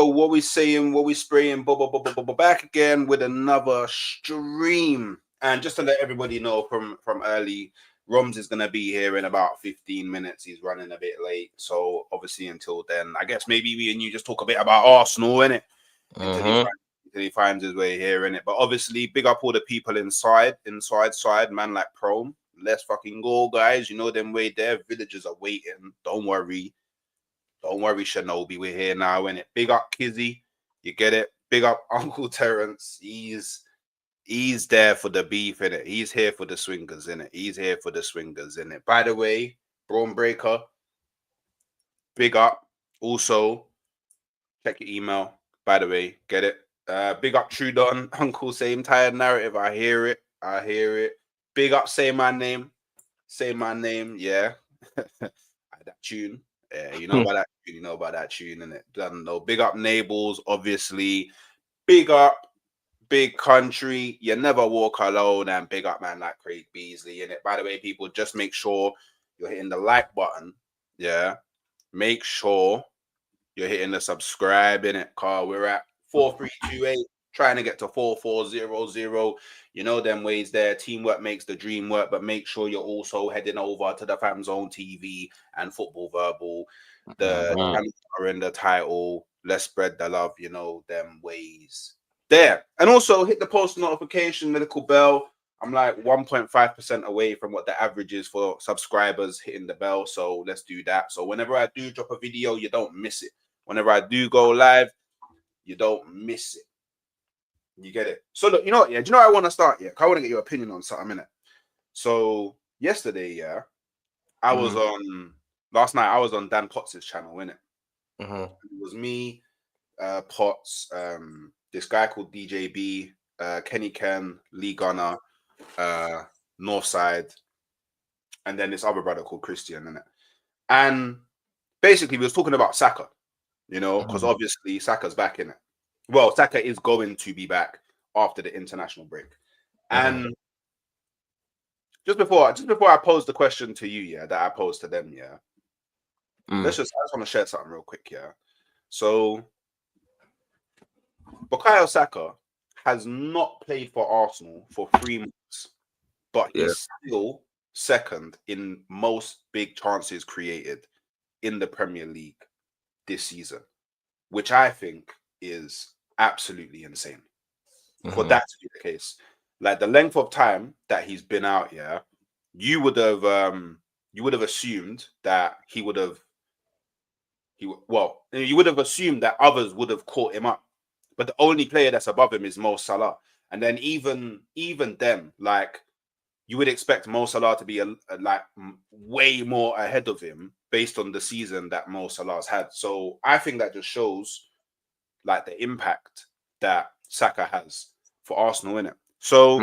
what we saying, what we spraying, back again with another stream. And just to let everybody know from early, Romz is going to be here in about 15 minutes. He's running a bit late. So obviously until then, I guess maybe we and you just talk a bit about Arsenal, innit? Until he finds his way here, innit? But obviously, big up all the people inside, man, like Prom. Let's fucking go, guys. You know them way there. Villagers are waiting. Don't worry, Shinobi. We're here now, innit? Big up Kizzy. You get it? Big up Uncle Terrence. He's there for the beef, innit? He's here for the swingers, innit? By the way, Braun Breaker, big up. Also, check your email. By the way, get it? Big up Trudon, Uncle, same tired narrative. I hear it. Big up, say my name, yeah. That tune. Yeah, you know about that tune, innit? Don't know. Big up Nables, obviously. Big up Big Country. You never walk alone. And big up man like Craig Beasley, innit? By the way, people, just make sure you're hitting the like button. Yeah. Make sure you're hitting the subscribe, innit? Carl, we're at 4328, trying to get to 4400. You know them ways there. Teamwork makes the dream work, but make sure you're also heading over to the Fam Zone TV and Football Verbal. The channels are in the title. Let's spread the love, you know them ways there. And also hit the post notification, the little bell. I'm like 1.5% away from what the average is for subscribers hitting the bell. So let's do that. So whenever I do drop a video, you don't miss it. Whenever I do go live, you don't miss it. You get it? So look, you know what? Yeah, do you know what I want to start? Yeah, I want to get your opinion on something, innit? So yesterday, yeah, I was on last night. I was on Dan Potts' channel, innit? It was me, Potts, this guy called DJB, Kenny Ken, Lee Gunner, Northside, and then this other brother called Christian, innit? And basically, we was talking about Saka, you know, because obviously Saka's back, innit? Well, Saka is going to be back after the international break. And just before I pose the question to you, yeah, that I posed to them, yeah. I just want to share something real quick, yeah. So Bukayo Saka has not played for Arsenal for 3 months, but he's still second in most big chances created in the Premier League this season, which I think is absolutely insane for that to be the case. Like the length of time that he's been out, yeah, you would have assumed that you would have assumed that others would have caught him up. But the only player that's above him is Mo Salah. And then even them, like, you would expect Mo Salah to be way more ahead of him based on the season that Mo Salah's had. So I think that just shows like the impact that Saka has for Arsenal, innit? So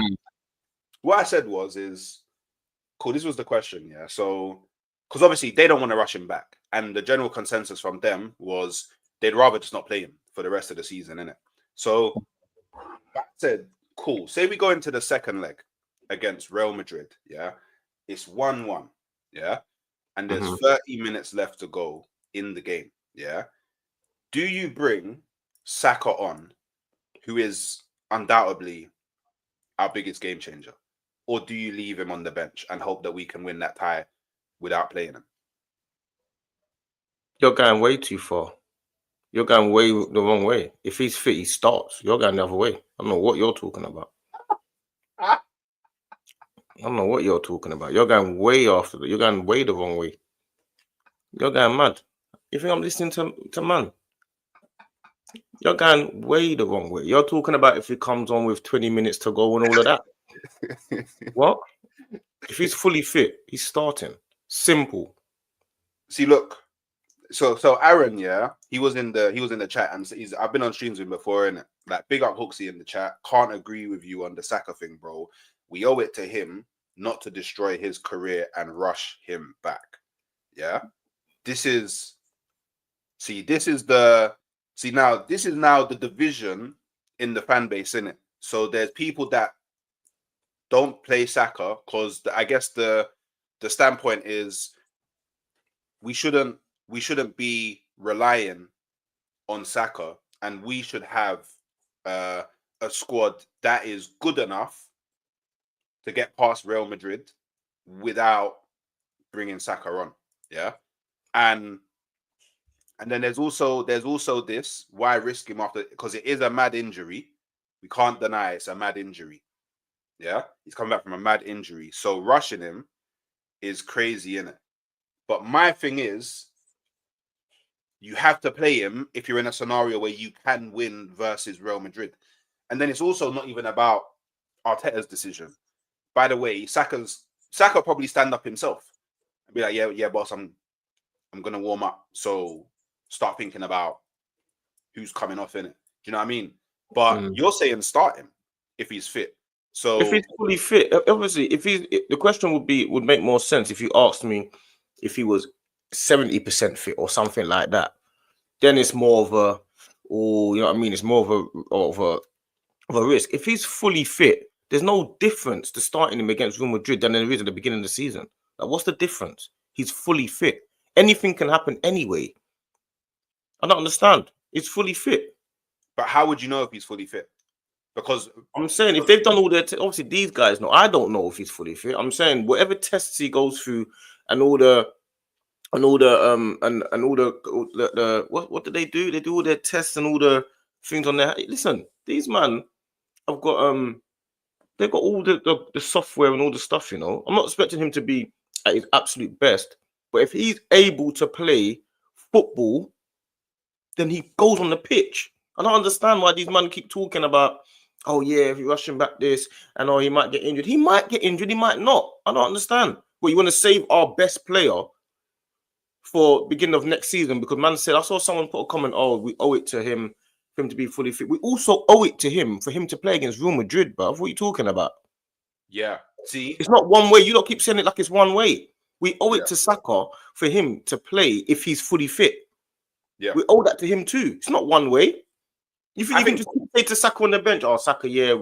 what I said is, cool, this was the question, yeah. So, because obviously they don't want to rush him back. And the general consensus from them was they'd rather just not play him for the rest of the season, innit? So that said, cool. Say we go into the second leg against Real Madrid, yeah? It's 1-1, yeah? And there's 30 minutes left to go in the game, yeah? Do you bring Saka on, who is undoubtedly our biggest game changer? Or do you leave him on the bench and hope that we can win that tie without playing him? You're going way too far. You're going way the wrong way. If he's fit, he starts. You're going the other way. I don't know what you're talking about. You're going way after that. You're going way the wrong way. You're going mad. You think I'm listening to man? You're going way the wrong way. You're talking about if he comes on with 20 minutes to go and all of that. What? If he's fully fit, he's starting. Simple. See, look. So Aaron, yeah, he was in the chat, and I've been on streams with him before, and like big up Hooksy in the chat. Can't agree with you on the Saka thing, bro. We owe it to him not to destroy his career and rush him back. Yeah, this is now the division in the fan base, innit? So there's people that don't play Saka because I guess the standpoint is we shouldn't be relying on Saka and we should have a squad that is good enough to get past Real Madrid without bringing Saka on. Yeah, and then there's also this, why risk him after, because it is a mad injury. We can't deny it's a mad injury. Yeah, he's coming back from a mad injury, so rushing him is crazy, innit? But my thing is, you have to play him if you're in a scenario where you can win versus Real Madrid. And then it's also not even about Arteta's decision. By the way, Saka probably stand up himself and be like, yeah, boss, I'm gonna warm up. So start thinking about who's coming off in it. Do you know what I mean? But you're saying start him if he's fit. So if he's fully fit, obviously, the question would make more sense if you asked me if he was 70% fit or something like that. Then it's more of a, you know what I mean? It's more of a risk. If he's fully fit, there's no difference to starting him against Real Madrid than there is at the beginning of the season. Like, what's the difference? He's fully fit. Anything can happen anyway. I don't understand. He's fully fit. But how would you know if he's fully fit? Because I'm saying if they've done all their obviously these guys know. I don't know if he's fully fit. I'm saying whatever tests he goes through and all the what do they do? They do all their tests and all the things on there. Listen, these man have got they've got all the software and all the stuff, you know. I'm not expecting him to be at his absolute best, but if he's able to play football, then he goes on the pitch. I don't understand why these men keep talking about, oh yeah, if you're rushing back this, and oh, he might get injured. He might get injured, he might not. I don't understand. But you want to save our best player for beginning of next season, because man said, I saw someone put a comment, oh, we owe it to him for him to be fully fit. We also owe it to him for him to play against Real Madrid, bruv. What are you talking about? Yeah. See? It's not one way. You don't keep saying it like it's one way. We owe it to Saka for him to play if he's fully fit. Yeah. We owe that to him too. It's not one way. You think you can just say to Saka on the bench, oh, Saka, yeah,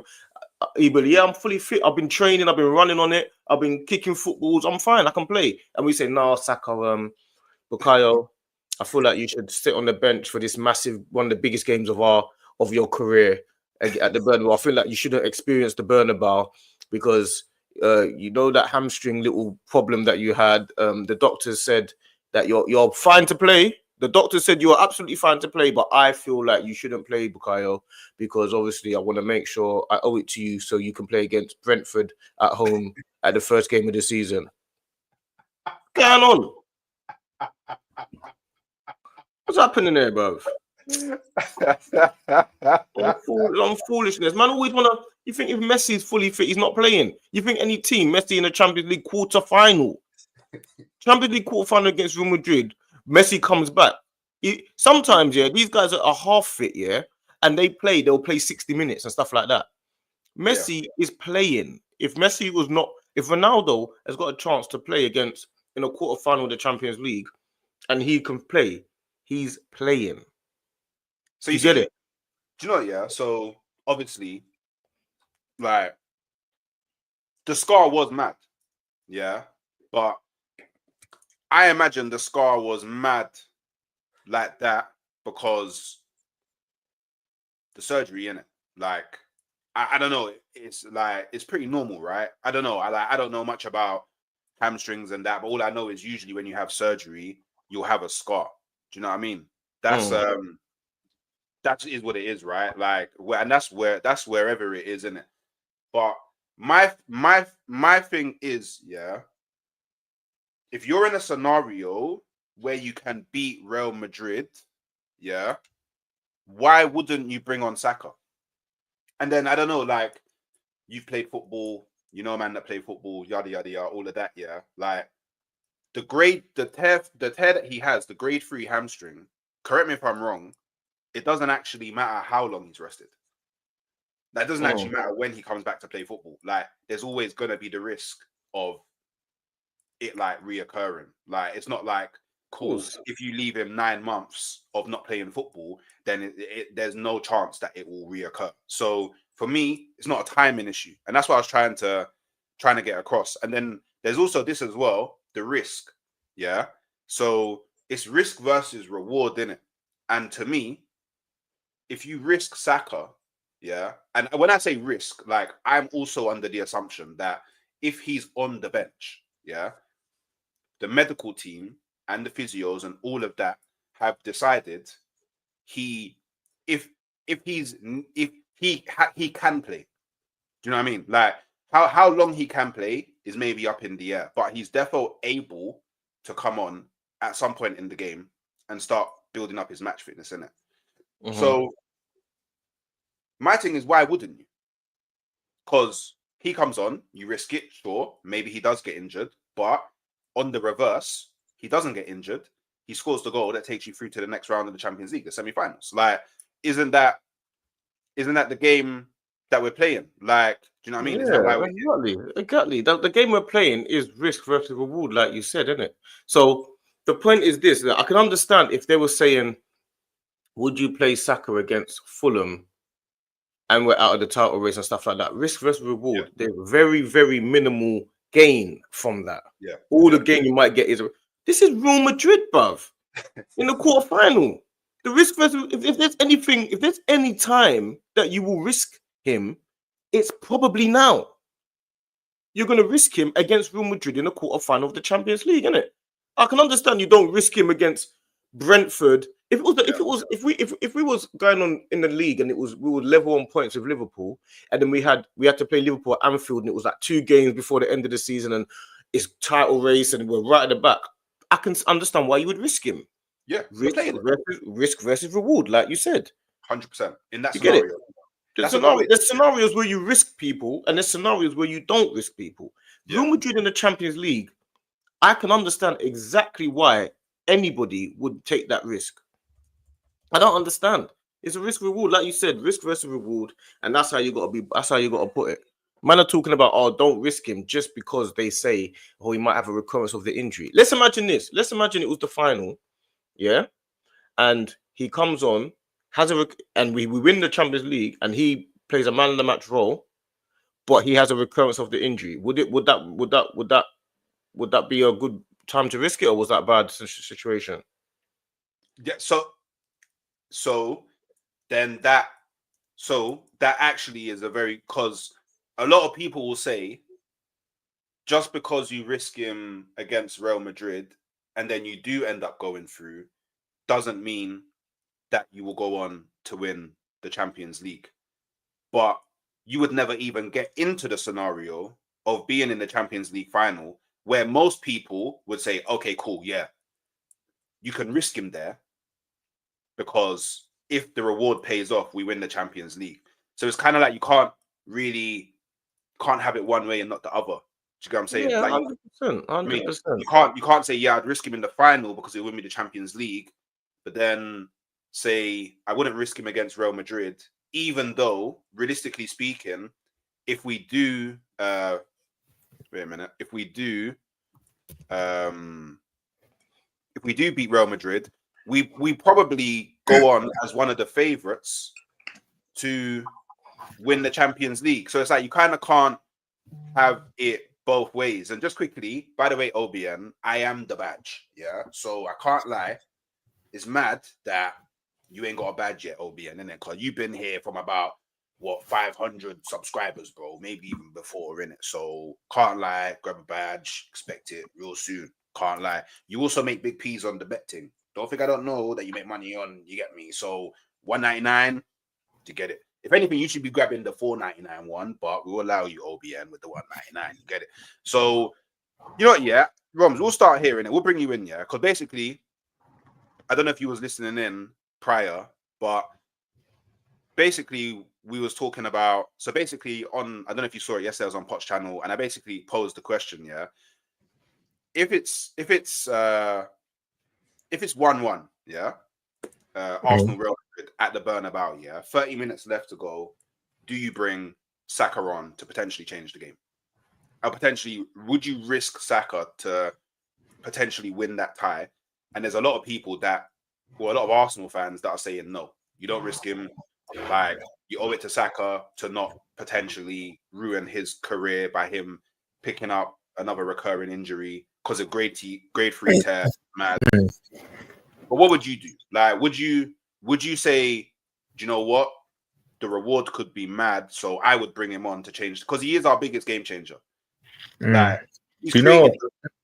I'm fully fit. I've been training. I've been running on it. I've been kicking footballs. I'm fine. I can play. And we say, no, Saka, Bukayo, I feel like you should sit on the bench for this massive, one of the biggest games of your career at the Bernabeu. I feel like you shouldn't experience the Bernabeu because you know that hamstring little problem that you had. The doctors said that you're fine to play. The doctor said you are absolutely fine to play, but I feel like you shouldn't play, Bukayo, because obviously I want to make sure I owe it to you so you can play against Brentford at home at the first game of the season. What's going on? What's happening there, bruv? On foolishness. Man always want to... You think if Messi is fully fit, he's not playing? You think any team, Messi in a Champions League quarter-final against Real Madrid, Messi comes back. Sometimes, these guys are half fit, and they'll play 60 minutes and stuff like that. Messi is playing. If Ronaldo has got a chance to play against in a quarter-final of the Champions League and he can play, he's playing. So you get it? Do you know, so obviously, like, the scar was mad, but I imagine the scar was mad like that because the surgery, innit? Like, I don't know. It's like, it's pretty normal, right? I don't know. I don't know much about hamstrings and that, but all I know is usually when you have surgery, you'll have a scar. Do you know what I mean? That's that is what it is, right? Like, and that's wherever it is, innit? But my thing is, if you're in a scenario where you can beat Real Madrid, why wouldn't you bring on Saka? And then, I don't know, like, you've played football, you know a man that played football, yada, yada, yada, all of that, Like, the tear that he has, the grade 3 hamstring, correct me if I'm wrong, it doesn't actually matter how long he's rested. That doesn't actually matter when he comes back to play football. Like, there's always going to be the risk of it, like, reoccurring. Like, it's not like, cool, if you leave him 9 months of not playing football, then there's no chance that it will reoccur. So for me, it's not a timing issue. And that's what I was trying to get across. And then there's also this as well, the risk. So it's risk versus reward, innit? And to me, if you risk Saka, yeah, and when I say risk, like I'm also under the assumption that if he's on the bench, yeah, the medical team and the physios and all of that have decided he, if he can play. Do you know what I mean? Like how long he can play is maybe up in the air, but he's definitely able to come on at some point in the game and start building up his match fitness, in it. So my thing is, why wouldn't you? Because he comes on, you risk it, sure. Maybe he does get injured, but on the reverse, he doesn't get injured. He scores the goal that takes you through to the next round of the Champions League, the semi-finals. Like, isn't that the game that we're playing? Like, do you know what I mean? Yeah, Is that why we're here? exactly. The game we're playing is risk versus reward, like you said, isn't it? So the point is this: that I can understand if they were saying, "Would you play Saka against Fulham?" and we're out of the title race and stuff like that. Risk versus reward. Yeah. There's very, very minimal gain from that. Yeah. All the gain you might get is this is Real Madrid, bruv, in the quarterfinal. The risk versus if there's anything, if there's any time that you will risk him, it's probably now. You're going to risk him against Real Madrid in the quarterfinal of the Champions League, isn't it? I can understand you don't risk him against Brentford. If we was going on in the league and we were level on points with Liverpool, and then we had to play Liverpool at Anfield, and it was like 2 games before the end of the season, and it's title race, and we're right at the back. I can understand why you would risk him. Yeah, risk versus reward, like you said. 100% in that scenario. There's scenarios where you risk people, and there's scenarios where you don't risk people. Yeah. Real Madrid in the Champions League, I can understand exactly why anybody would take that risk. I don't understand. It's a risk reward, like you said, risk versus reward, and that's how you got to be. That's how you got to put it. Man are talking about, oh, don't risk him just because they say, oh, he might have a recurrence of the injury. Let's imagine this. Let's imagine it was the final, yeah, and he comes on, and we win the Champions League, and he plays a man of the match role, but he has a recurrence of the injury. Would that be a good time to risk it, or was that a bad situation? Yeah. So that actually is because a lot of people will say, just because you risk him against Real Madrid and then you do end up going through, doesn't mean that you will go on to win the Champions League. But you would never even get into the scenario of being in the Champions League final, where most people would say, okay, cool, yeah, you can risk him there, because if the reward pays off, we win the Champions League. So it's kind of like you can't have it one way and not the other. Do you get what I'm saying? Yeah, like 100%. I mean, you can't say, yeah, I'd risk him in the final because he'll win me the Champions League, but then say I wouldn't risk him against Real Madrid, even though realistically speaking, if we do if we do beat Real Madrid, we probably go on as one of the favorites to win the Champions League. So it's like you kind of can't have it both ways. And just quickly, by the way, OBN, I am the badge. Yeah. So I can't lie. It's mad that you ain't got a badge yet, OBN, innit? Because you've been here from about 500 subscribers, bro. Maybe even before, innit? So can't lie, grab a badge, expect it real soon. Can't lie. You also make big P's on the bet thing. Don't think I don't know that you make money on, you get me? So $1.99 to get it. If anything, you should be grabbing the $4.99 one, but we'll allow you OBN with the $1.99. You get it? So, you know what, yeah? Romz, we'll start here, innit? We'll bring you in, yeah? Because basically, I don't know if you was listening in prior, but basically we was talking about, so basically on, I don't know if you saw it yesterday, I was on Pot's channel, and I basically posed the question, yeah? If it's 1-1, yeah, Arsenal Real Madrid at the Bernabeu, yeah, 30 minutes left to go, do you bring Saka on to potentially change the game? Or potentially, would you risk Saka to potentially win that tie? And there's a lot of people a lot of Arsenal fans that are saying no, you don't risk him. Like, you owe it to Saka to not potentially ruin his career by him picking up another recurring injury because of grade 3 tear. Mad. But what would you do? Like, would you say do you know what? The reward could be mad, so I would bring him on to change because he is our biggest game changer. Like he's Do you know?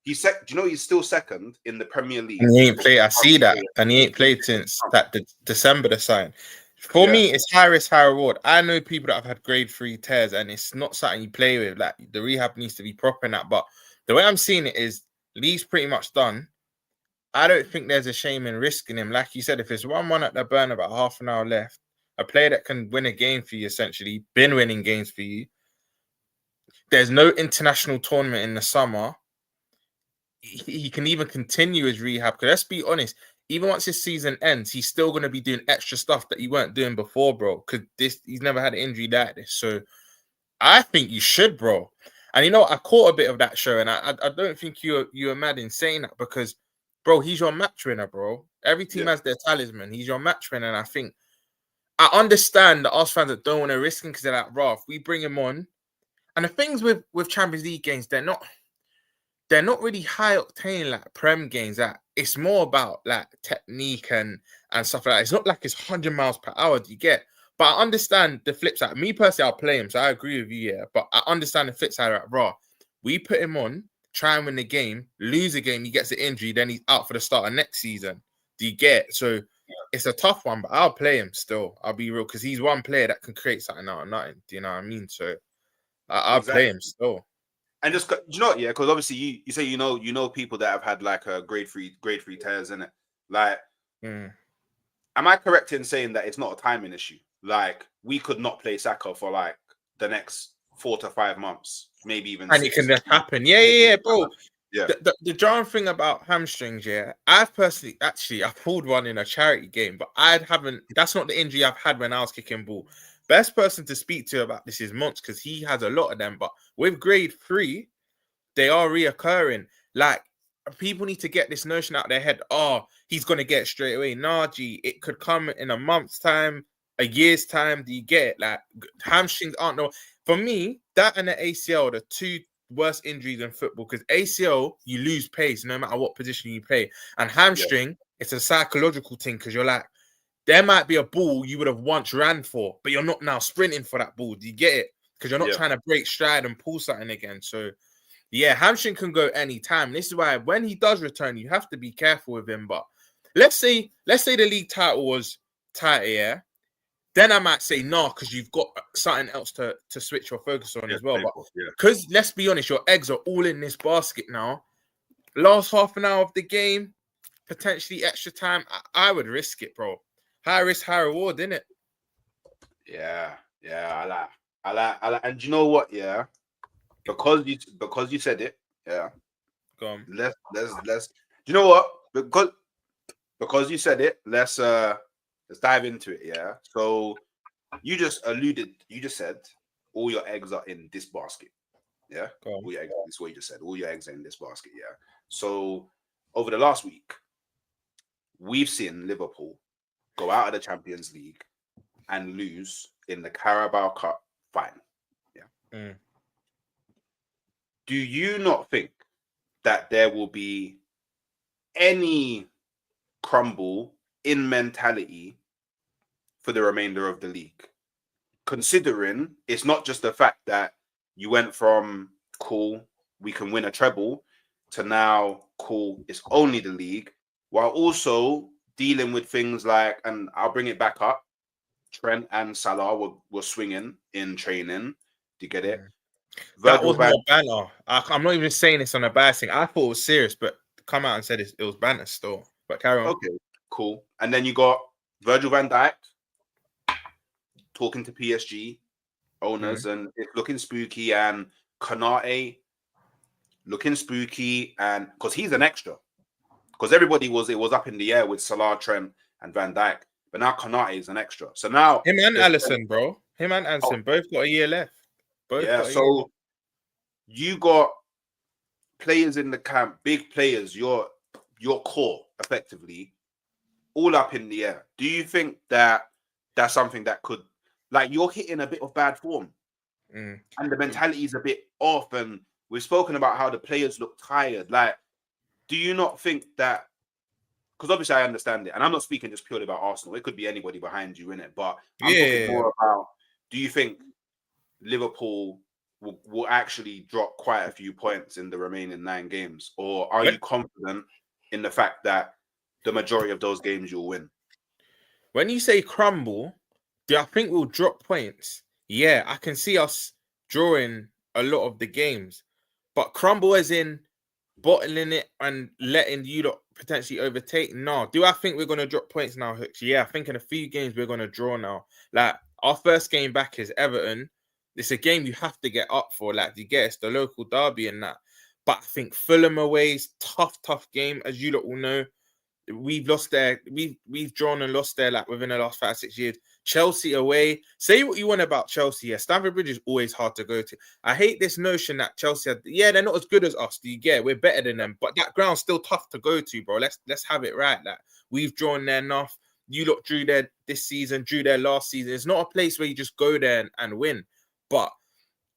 do you know he's still second in the Premier League? And he ain't played. I see that, and he ain't played since that December the sign. For me, it's high risk, high reward. I know people that have had grade 3 tears, and it's not something you play with. Like the rehab needs to be proper in that. But the way I'm seeing it is, Lee's pretty much done. I don't think there's a shame in risking him. Like you said, if it's 1-1 at the burn, about half an hour left, a player that can win a game for you, essentially, been winning games for you. There's no international tournament in the summer. He can even continue his rehab. Because let's be honest, even once his season ends, he's still going to be doing extra stuff that he weren't doing before, bro. Because he's never had an injury like this. So I think you should, bro. And you know, I caught a bit of that show, and I don't think you were mad in saying that because, bro, he's your match winner, bro. Every team has their talisman. He's your match winner, and I think I understand the Arsenal fans that don't want to risk him because they're like, "Rah, if we bring him on." And the things with Champions League games, they're not really high octane like Prem games. That it's more about like technique and stuff like that. It's not like it's 100 miles per hour. Do you get? But I understand the flip side. Me personally, I'll play him, so I agree with you. Yeah, but I understand the flip side. Like, bro, we put him on, try and win the game, lose a game, he gets an injury, then he's out for the start of next season. Do you get? So it's a tough one, but I'll play him still. I'll be real because he's one player that can create something out of nothing. Do you know what I mean? So I'll play him still. And just you know, yeah, because obviously you say you know people that have had like a grade 3 tears in it. Like, am I correct in saying that it's not a timing issue? Like, we could not play Saka for like the next 4 to 5 months, maybe even. And 6. It can just happen. Yeah, bro. Yeah. The jarring thing about hamstrings, yeah, I've personally I pulled one in a charity game, but that's not the injury I've had when I was kicking ball. Best person to speak to about this is Monts because he has a lot of them. But with grade 3, they are reoccurring. Like, people need to get this notion out of their head. Oh, he's going to get it straight away. Nah, G, it could come in a month's time, a year's time. Do you get it? Like, hamstrings aren't no. For me, that and the ACL are the two worst injuries in football because ACL, you lose pace no matter what position you play. And hamstring, it's a psychological thing because you're like, there might be a ball you would have once ran for, but you're not now sprinting for that ball. Do you get it? Because you're not trying to break stride and pull something again. So, yeah, hamstring can go any time. This is why when he does return, you have to be careful with him. But let's say the league title was tighter, yeah. Then I might say no, because you've got something else to switch your focus on as well. But because let's be honest, your eggs are all in this basket now. Last half an hour of the game, potentially extra time, I would risk it, bro. High risk, high reward, innit? Yeah, I like, and you know what? Yeah, because you said it. Yeah, go on. Let's. You know what? Because you said it. Let's dive into it. Yeah. So you just said all your eggs are in this basket. Yeah. All your eggs. This is what you just said. All your eggs are in this basket. Yeah. So over the last week, we've seen Liverpool go out of the Champions League and lose in the Carabao Cup final. Yeah. Do you not think that there will be any crumble in mentality for the remainder of the league? Considering it's not just the fact that you went from cool, we can win a treble, to now cool, it's only the league, while also dealing with things like, and I'll bring it back up, Trent and Salah were swinging in training. Do you get it? That was more banter. I'm not even saying this on a bad thing. I thought it was serious, but come out and said it was banter still. But carry on. Okay, cool. And then you got Virgil van Dijk talking to PSG owners, and it's looking spooky, and Konate looking spooky, and because he's an extra. Because it was up in the air with Salah, Trent, and Van Dijk. But now Konate is an extra. So now him and Alisson, bro. Him and Alisson both got a year left. So you got players in the camp, big players, your core, effectively, all up in the air. Do you think that that's something that could, like, you're hitting a bit of bad form, and the mentality is a bit off, and we've spoken about how the players look tired. Like, do you not think that because obviously I understand it, and I'm not speaking just purely about Arsenal. It could be anybody behind you in it, but I'm talking more about. Do you think Liverpool will actually drop quite a few points in the remaining 9 games, or are you confident in the fact that the majority of those games you'll win? When you say crumble, do I think we'll drop points? Yeah, I can see us drawing a lot of the games, but crumble as in bottling it and letting you lot potentially overtake. No, do I think we're going to drop points now, Hooks? Yeah, I think in a few games we're going to draw now. Like our first game back is Everton. It's a game you have to get up for. Like you get it's the local derby and that. But I think Fulham away is tough game, as you lot will know. We've lost there. We've drawn and lost there like within the last 5-6 years. Chelsea away. Say what you want about Chelsea. Yeah, Stamford Bridge is always hard to go to. I hate this notion that Chelsea, they're not as good as us. Do you get? We're better than them, but that ground's still tough to go to, bro. Let's have it right. Like we've drawn there enough. You lot drew there this season, drew there last season. It's not a place where you just go there and win. But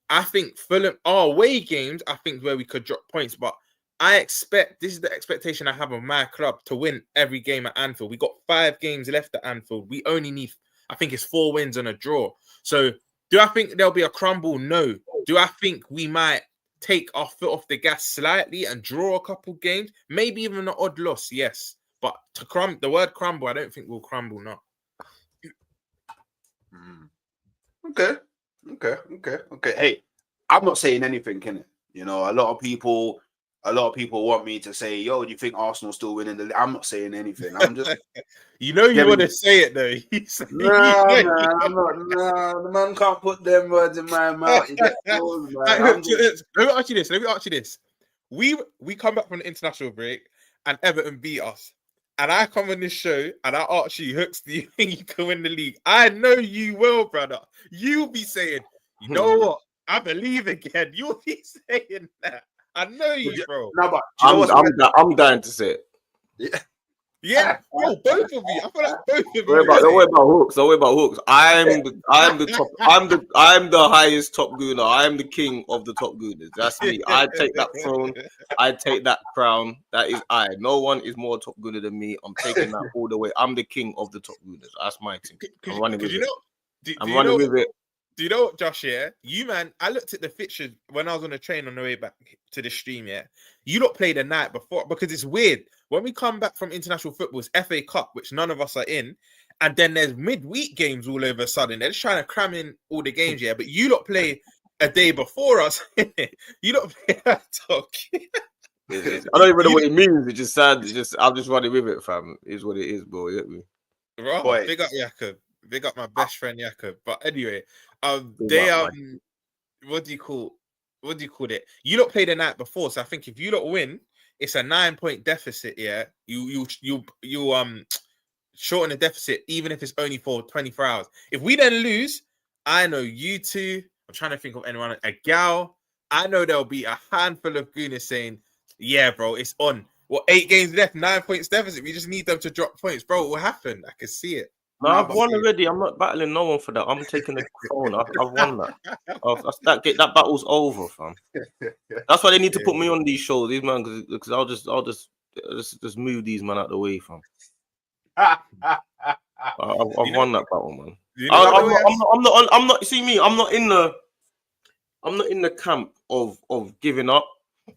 I think Fulham, our away games, I think where we could drop points, but I expect, this is the expectation I have of my club, to win every game at Anfield. We got 5 games left at Anfield. We only need, I think it's 4 wins and a draw. So do I think there'll be a crumble? No. Do I think we might take our foot off the gas slightly and draw a couple games? Maybe even an odd loss, yes. But to the word crumble, I don't think we'll crumble, no. Okay. Hey, I'm not saying anything, innit? You know, a lot of people want me to say, "Yo, do you think Arsenal still winning the league?" I'm not saying anything. I'm just, you want to say it though. No, the man can't put them words in my mouth. Let me ask you this. We come back from the international break and Everton beat us. And I come on this show and I ask you, Hooks, do you think you can win the league? I know you will, brother. You'll be saying, you know what? I believe again. You'll be saying that. I know you, bro. No, but I'm dying to say it. Yeah, bro, both of you. I feel like both of you. Don't worry about Hooks. I'm the highest top gooner. I'm the king of the top gooners. That's me. I take that throne. I take that crown. That is I. No one is more top gooner than me. I'm taking that all the way. I'm the king of the top gooners. That's my team. I'm running with it. I'm running with it. Do you know what, Josh, yeah? You, man, I looked at the fixtures when I was on the train on the way back to the stream, yeah? You lot played the night before, because it's weird. When we come back from international football, it's FA Cup, which none of us are in, and then there's midweek games all over a sudden. They're just trying to cram in all the games, yeah? But you lot play a day before us. You lot play that talk. I don't even know what it means. It just sounds, I'm just running with it, fam. It is what it is, bro. You get me? Right, big up Jakob. Big up my best friend Jakob. But anyway, what do you call it? You lot play the night before, so I think if you lot win, it's a 9-point deficit. Yeah, you shorten the deficit, even if it's only for 24 hours. If we then lose, I know you two. I'm trying to think of anyone. A gal. I know there'll be a handful of gooners saying, "Yeah, bro, it's on." Well, 8 games left, 9 points deficit. We just need them to drop points, bro. It will happen. I can see it. No, I've won already. I'm not battling no one for that. I'm taking the throne. I've won that. That battle's over, fam. That's why they need to put me on these shows, these man, because I'll just move these man out of the way, fam. I've won that battle, man. I'm not. See me. I'm not in the camp of giving up.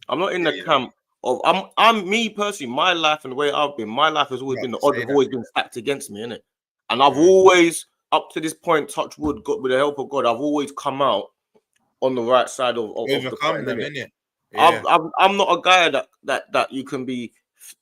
I'm not in the camp of. I'm me personally. My life and the way I've been. My life has always been the odds have always been stacked against me, innit? And I've always, up to this point, touch wood, with the help of God, I've always come out on the right side of the coin, them, innit? Yeah. I'm not a guy that you can be,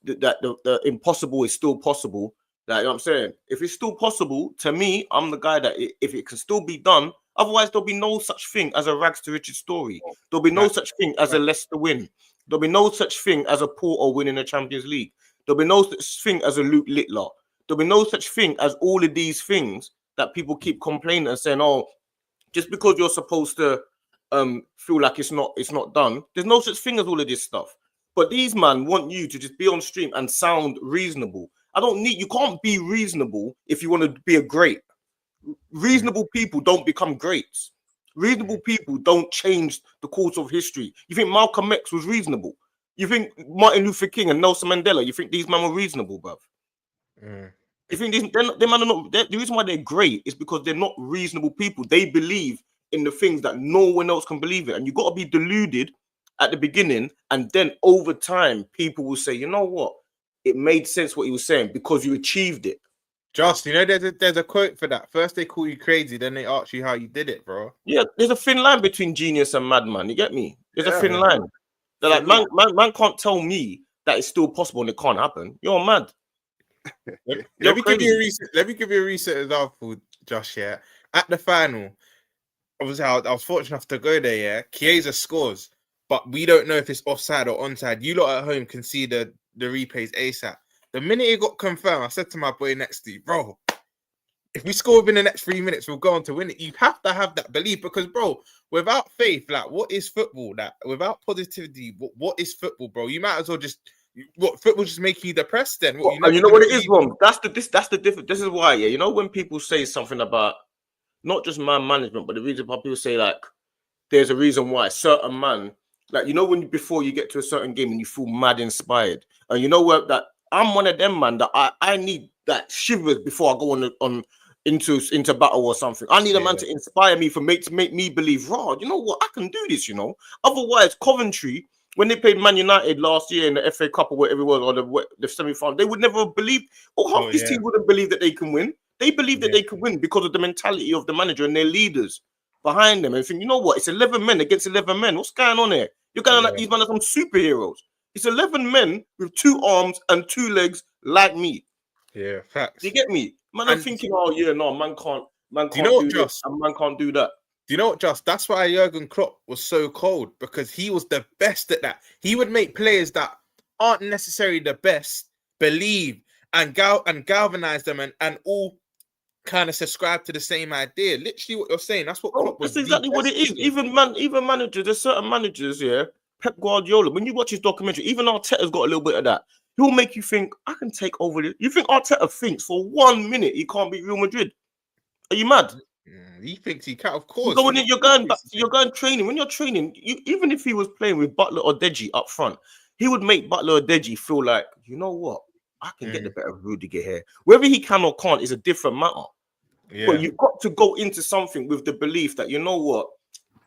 that the impossible is still possible. That, you know what I'm saying? If it's still possible, to me, I'm the guy that if it can still be done, otherwise there'll be no such thing as a rags to riches story. There'll be no such thing as a Leicester win. There'll be no such thing as a Porto winning the Champions League. There'll be no such thing as a Luke Littler. There'll be no such thing as all of these things that people keep complaining and saying, "Oh, just because you're supposed to feel like it's not done." There's no such thing as all of this stuff. But these man want you to just be on stream and sound reasonable. You can't be reasonable if you want to be a great. Reasonable people don't become greats. Reasonable people don't change the course of history. You think Malcolm X was reasonable? You think Martin Luther King and Nelson Mandela, you think these men were reasonable, bruv? You think they man are not? The reason why they're great is because they're not reasonable people. They believe in the things that no one else can believe in, and you got to be deluded at the beginning, and then over time, people will say, you know what, it made sense what he was saying because you achieved it. Just, you know, there's a quote for that. First they call you crazy, then they ask you how you did it, bro. Yeah, there's a thin line between genius and madman. You get me? There's a thin line. They're like, man can't tell me that it's still possible and it can't happen. You're mad. Let me give you a recent example, Josh. Yeah, at the final, obviously I was fortunate enough to go there. Yeah, Chiesa scores, but we don't know if it's offside or onside. You lot at home can see the replays ASAP. The minute it got confirmed, I said to my boy next to you, bro, if we score within the next 3 minutes, we'll go on to win it. You have to have that belief because, bro, without faith, like, what is football? That without positivity, what is football, bro? You might as well just football just making you depressed. Then you know what it is, Romz? That's the difference. This is why, yeah. You know when people say something about not just man management, but the reason why people say like there's a reason why certain man, like, you know, when before you get to a certain game and you feel mad inspired, and you know what, that I'm one of them, man, that I need that shivers before I go on into battle or something. I need a man to inspire me, to make me believe, raw, you know what, I can do this, you know. Otherwise, Coventry, when they played Man United last year in the FA Cup or whatever it was, or the semi-final, they would never believe, or half this team wouldn't believe that they can win. They believe that they can win because of the mentality of the manager and their leaders behind them. And think, you know what, it's 11 men against 11 men. What's going on here? You're going like these men are some superheroes. It's 11 men with 2 arms and 2 legs like me. Yeah, facts. You get me? Man, I'm thinking, oh yeah, no, man can't do this and man can't do that. Do you know what, Just? That's why Jurgen Klopp was so cold, because he was the best at that. He would make players that aren't necessarily the best believe and galvanize them and all kind of subscribe to the same idea. Literally what you're saying. That's what Klopp was. That's exactly what it is. Even managers, there's certain managers, yeah. Pep Guardiola, when you watch his documentary, even Arteta's got a little bit of that. He'll make you think, I can take over this. You think Arteta thinks for 1 minute he can't beat Real Madrid? Are you mad? He thinks he can, of course. You're going training. When you're training, even if he was playing with Butler or Deji up front, he would make Butler or Deji feel like, you know what, I can get the better of Rudiger here. Whether he can or can't is a different matter. Yeah. But you've got to go into something with the belief that, you know what,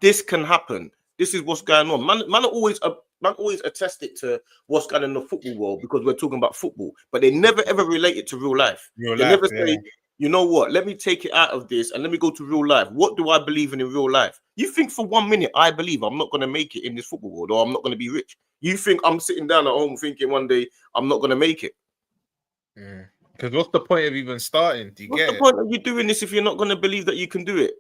this can happen. This is what's going on. Man always attest it to what's going on in the football world because we're talking about football, but they never ever relate it to real life. They never say, you know what, let me take it out of this and let me go to real life. What do I believe in real life? You think for 1 minute, I believe I'm not going to make it in this football world, or I'm not going to be rich. You think I'm sitting down at home thinking one day I'm not going to make it. Because what's the point of even starting? What's the point of you doing this if you're not going to believe that you can do it?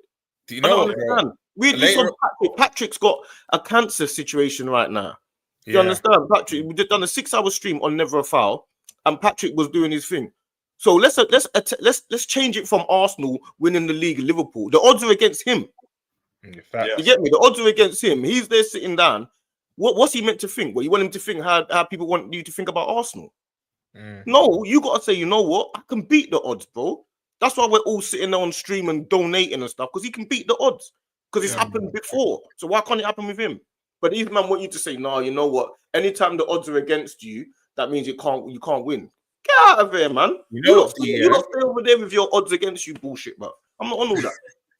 Do you know what, understand? Patrick's got a cancer situation right now. Do you understand? Patrick, we just done a 6-hour stream on Never a Foul, and Patrick was doing his thing. So let's change it from Arsenal winning the league, Liverpool. The odds are against him. You get me? The odds are against him. He's there sitting down. What's he meant to think? Well, you want him to think how people want you to think about Arsenal? No, you got to say, you know what? I can beat the odds, bro. That's why we're all sitting there on stream and donating and stuff, because he can beat the odds. Because it's happened before. So why can't it happen with him? But these man want you to say, no, you know what? Anytime the odds are against you, that means you can't win. Get out of here, man. You don't stay over there with your odds against you bullshit, but I'm not on all that.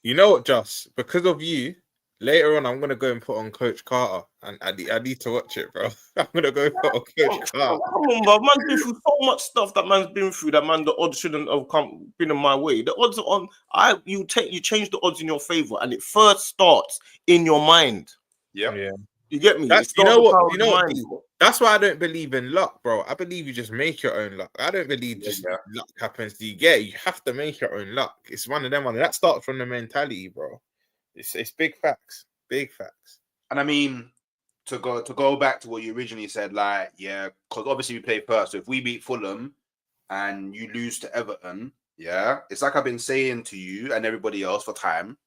You know what, Just? Because of you, later on, I'm going to go and put on Coach Carter. And I need to watch it, bro. I'm going to go put on Coach Carter. Come on, bro. Man's been through so much stuff that man's been through that, man, the odds shouldn't have been in my way. The odds are on. You change the odds in your favor, and it first starts in your mind. Yeah. You get me? You know what? That's why I don't believe in luck, bro. I believe you just make your own luck. I don't believe luck happens. You have to make your own luck. It's one of them. That starts from the mentality, bro. It's big facts. Big facts. And I mean, to go back to what you originally said, like, because obviously we play first. So if we beat Fulham and you lose to Everton, it's like I've been saying to you and everybody else for time,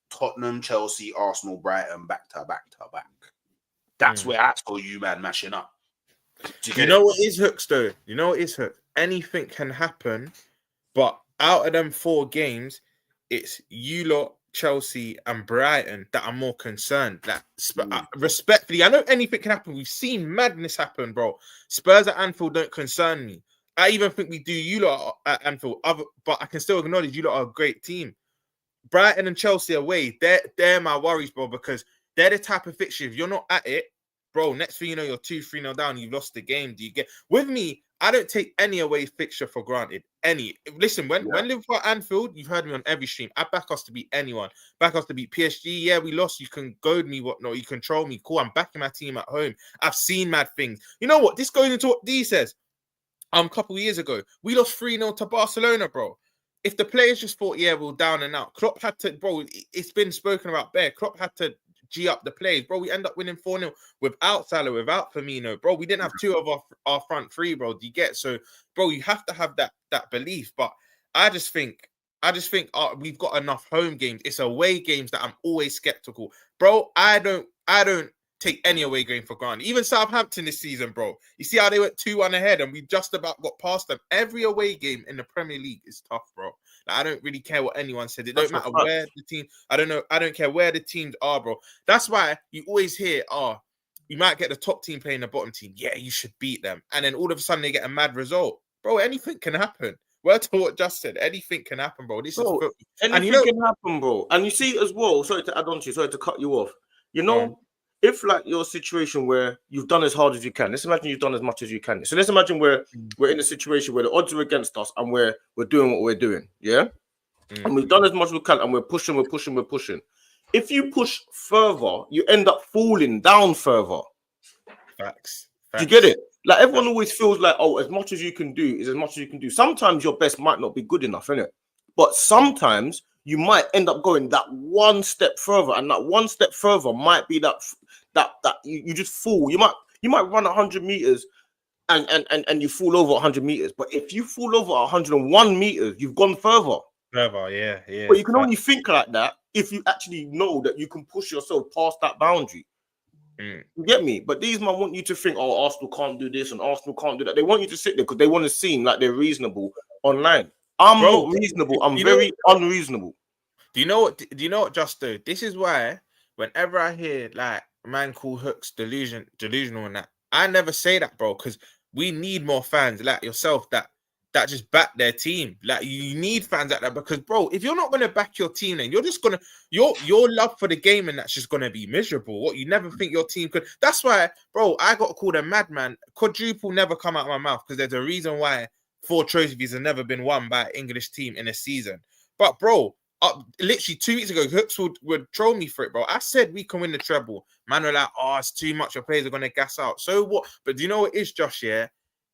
Tottenham, Chelsea, Arsenal, Brighton, back to back. That's where I saw you, man, mashing up. You know what is hooks, though? You know what is hooks? Anything can happen, but out of them 4 games, it's you lot, Chelsea, and Brighton that are more concerned. Respectfully, I know anything can happen. We've seen madness happen, bro. Spurs at Anfield don't concern me. I even think we do you lot at Anfield. But I can still acknowledge you lot are a great team. Brighton and Chelsea away, they're my worries, bro, because they're the type of fixture. If you're not at it, bro, next thing you know, you're 2-3-0 down. You've lost the game. Do you get with me? I don't take any away fixture for granted. Any. Listen, when Liverpool at Anfield, you've heard me on every stream. I back us to beat anyone. Back us to beat PSG. Yeah, we lost. You can goad me, whatnot. You control me. Cool. I'm backing my team at home. I've seen mad things. You know what? This goes into what D says. A couple of years ago, we lost 3-0 to Barcelona, bro. If the players just thought, yeah, we're down and out, Klopp had to, bro, it's been spoken about bare. Klopp had to G up the plays, bro. We end up winning 4-0 without Salah, without Firmino, bro. We didn't have two of our front three, bro. Do you get? So, bro, you have to have that belief. But I just think we've got enough home games. It's away games that I'm always skeptical, bro. I don't take any away game for granted. Even Southampton this season, bro. You see how they went 2-1 ahead and we just about got past them. Every away game in the Premier League is tough, bro. Like, I don't really care what anyone said. It don't matter where the team. I don't care where the teams are, bro. That's why you always hear, you might get the top team playing the bottom team. Yeah, you should beat them. And then all of a sudden they get a mad result. Bro, anything can happen. Word to what Just said. Anything can happen, bro. This is football. Anything can happen, bro. And you see as well, sorry to add on to you, sorry to cut you off. You know, if like your situation where you've done as hard as you can, let's imagine you've done as much as you can. So let's imagine we're in a situation where the odds are against us and we're doing what we're doing, yeah? And we've done as much as we can and we're pushing. If you push further, you end up falling down further. Facts. Do you get it? Like everyone always feels like, oh, as much as you can do is as much as you can do. Sometimes your best might not be good enough, innit? But sometimes you might end up going that one step further, and that one step further might be that you just fall. You might run 100 meters and you fall over 100 meters. But if you fall over 101 meters, you've gone further. Yeah. But you can only think like that if you actually know that you can push yourself past that boundary. You get me? But these men want you to think, oh, Arsenal can't do this and Arsenal can't do that. They want you to sit there because they want to seem like they're reasonable online. I'm not reasonable. I'm very unreasonable. Do you know what, Just though? This is why whenever I hear like a man called Hooks delusional and that, I never say that, bro, because we need more fans like yourself that just back their team. Like you need fans like that because, bro, if you're not gonna back your team, then you're just gonna your love for the game and that's just gonna be miserable. What you never think your team could. That's why, bro, I got called a madman. Quadruple never come out of my mouth because there's a reason why 4 trophies have never been won by an English team in a season. But bro, literally 2 weeks ago, Hooks would troll me for it, bro. I said we can win the treble. Man were like, oh, it's too much. Your players are gonna gas out. So what? But do you know what it is, Josh? Yeah.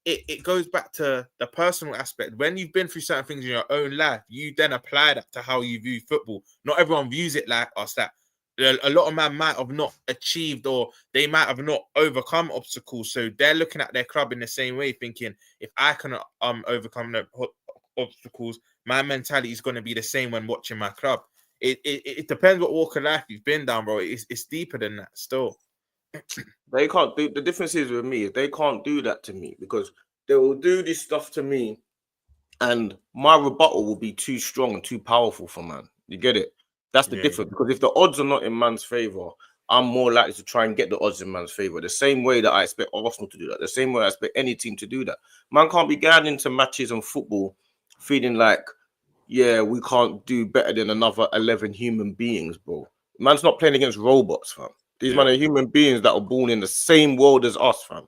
It goes back to the personal aspect. When you've been through certain things in your own life, you then apply that to how you view football. Not everyone views it like us. That a lot of men might have not achieved or they might have not overcome obstacles. So they're looking at their club in the same way, thinking, if I can overcome the obstacles, my mentality is going to be the same when watching my club. It depends what walk of life you've been down, bro. It's deeper than that still. They can't do. The difference is with me is they can't do that to me because they will do this stuff to me, and my rebuttal will be too strong and too powerful for man. You get it? That's the difference. Because if the odds are not in man's favor, I'm more likely to try and get the odds in man's favor. The same way that I expect Arsenal to do that. The same way I expect any team to do that. Man can't be going into matches and football feeling like, yeah, we can't do better than another 11 human beings, bro. Man's not playing against robots, fam. These men are human beings that are born in the same world as us, fam.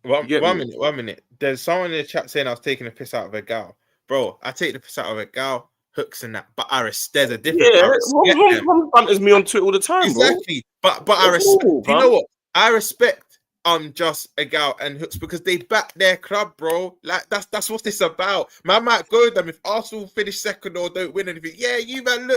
One minute. There's someone in the chat saying I was taking a piss out of a gal. Bro, I take the piss out of a gal, Hooks and that, but there's a difference. Yeah, Romz banters me on Twitter all the time, exactly. Bro. But I respect. You know what? I respect Just a gal and Hooks because they back their club, bro. Like that's what it's about. Man might go them if Arsenal finish second or don't win anything. Yeah, you man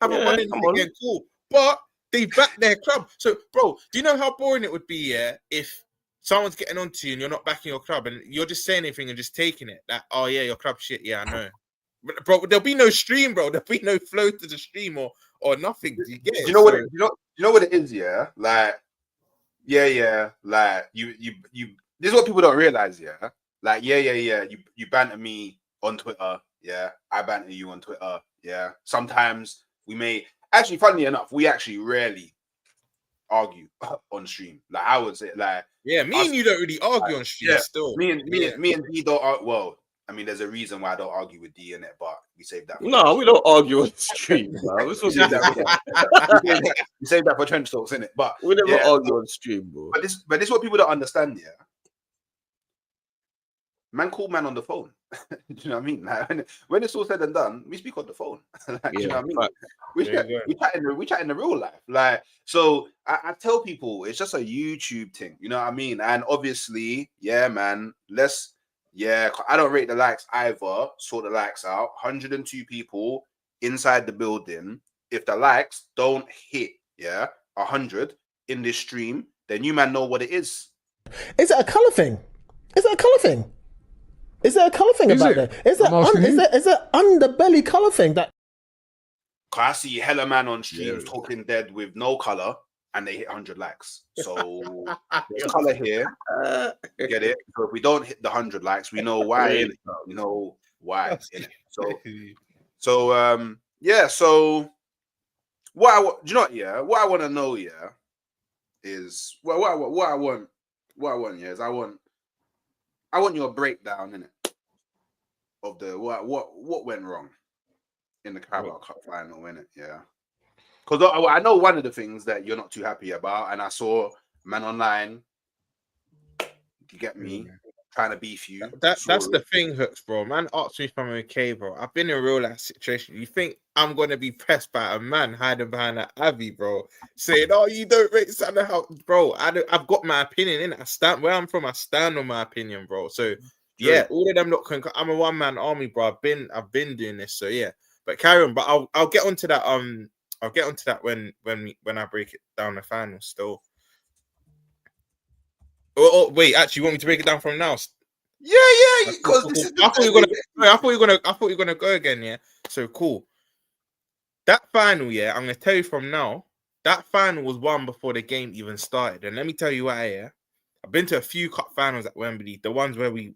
haven't won anything again, cool. But they back their club. So, bro, do you know how boring it would be, if someone's getting onto you and you're not backing your club and you're just saying anything and just taking it? Like, oh yeah, your club shit. Yeah, I know. But, bro, there'll be no stream, bro. There'll be no flow to the stream or nothing. Do you get it? You know what? You know what it is, yeah. Like, yeah. Like you. This is what people don't realize, yeah. Like, yeah. You banter me on Twitter, yeah. I banter you on Twitter, yeah. Sometimes we may. Actually, funnily enough, we actually rarely argue on stream. Like I would say, like Yeah, me and you don't really argue on stream still. Me and D don't. Well, I mean, there's a reason why I don't argue with D in it, but we save that. No, we don't argue on the stream, bro. We save that for trench talks, innit? But we never argue on stream, bro. But this is what people don't understand. Yeah, man, call man on the phone. Do you know what I mean? Like, when it's all said and done, we speak on the phone. Like, do you know what I mean? We chat in the real life. Like, so I tell people it's just a YouTube thing. You know what I mean? And obviously, yeah, man. I don't rate the likes either. Sort the likes out. 102 people inside the building. If the likes don't hit, 100 in this stream, then you man know what it is. Is it a colour thing? Is there a colour thing about it? Is there underbelly colour thing that? I see hella man on streams talking dead with no colour and they hit 100 likes. So there's colour here. Get it? So if we don't hit the 100 likes, we know why. We know why. So what I want to know, is what I want your breakdown, innit, of the what went wrong in the Carabao Cup final, innit? Yeah. Because I know one of the things that you're not too happy about, and I saw man online, you get me, trying to beef you. That's the thing, Hooks, bro. Man asked me if I'm okay, bro. I've been in a real life situation. You think I'm going to be pressed by a man hiding behind that Abbey, bro, saying, oh, you don't rate Saka, how, bro? I've got my opinion, innit? I stand where I'm from. I stand on my opinion, bro. So, yeah, all of them not I'm a one-man army, bro. I've been doing this, so yeah. But carry on. But I'll get onto that. I'll get onto that when I break it down the final still. Oh, wait, actually, you want me to break it down from now? Yeah, because I thought you were gonna go again, yeah. So cool. That final, yeah, I'm gonna tell you from now. That final was won before the game even started, and let me tell you why. Yeah, I've been to a few cup finals at Wembley. The ones where we've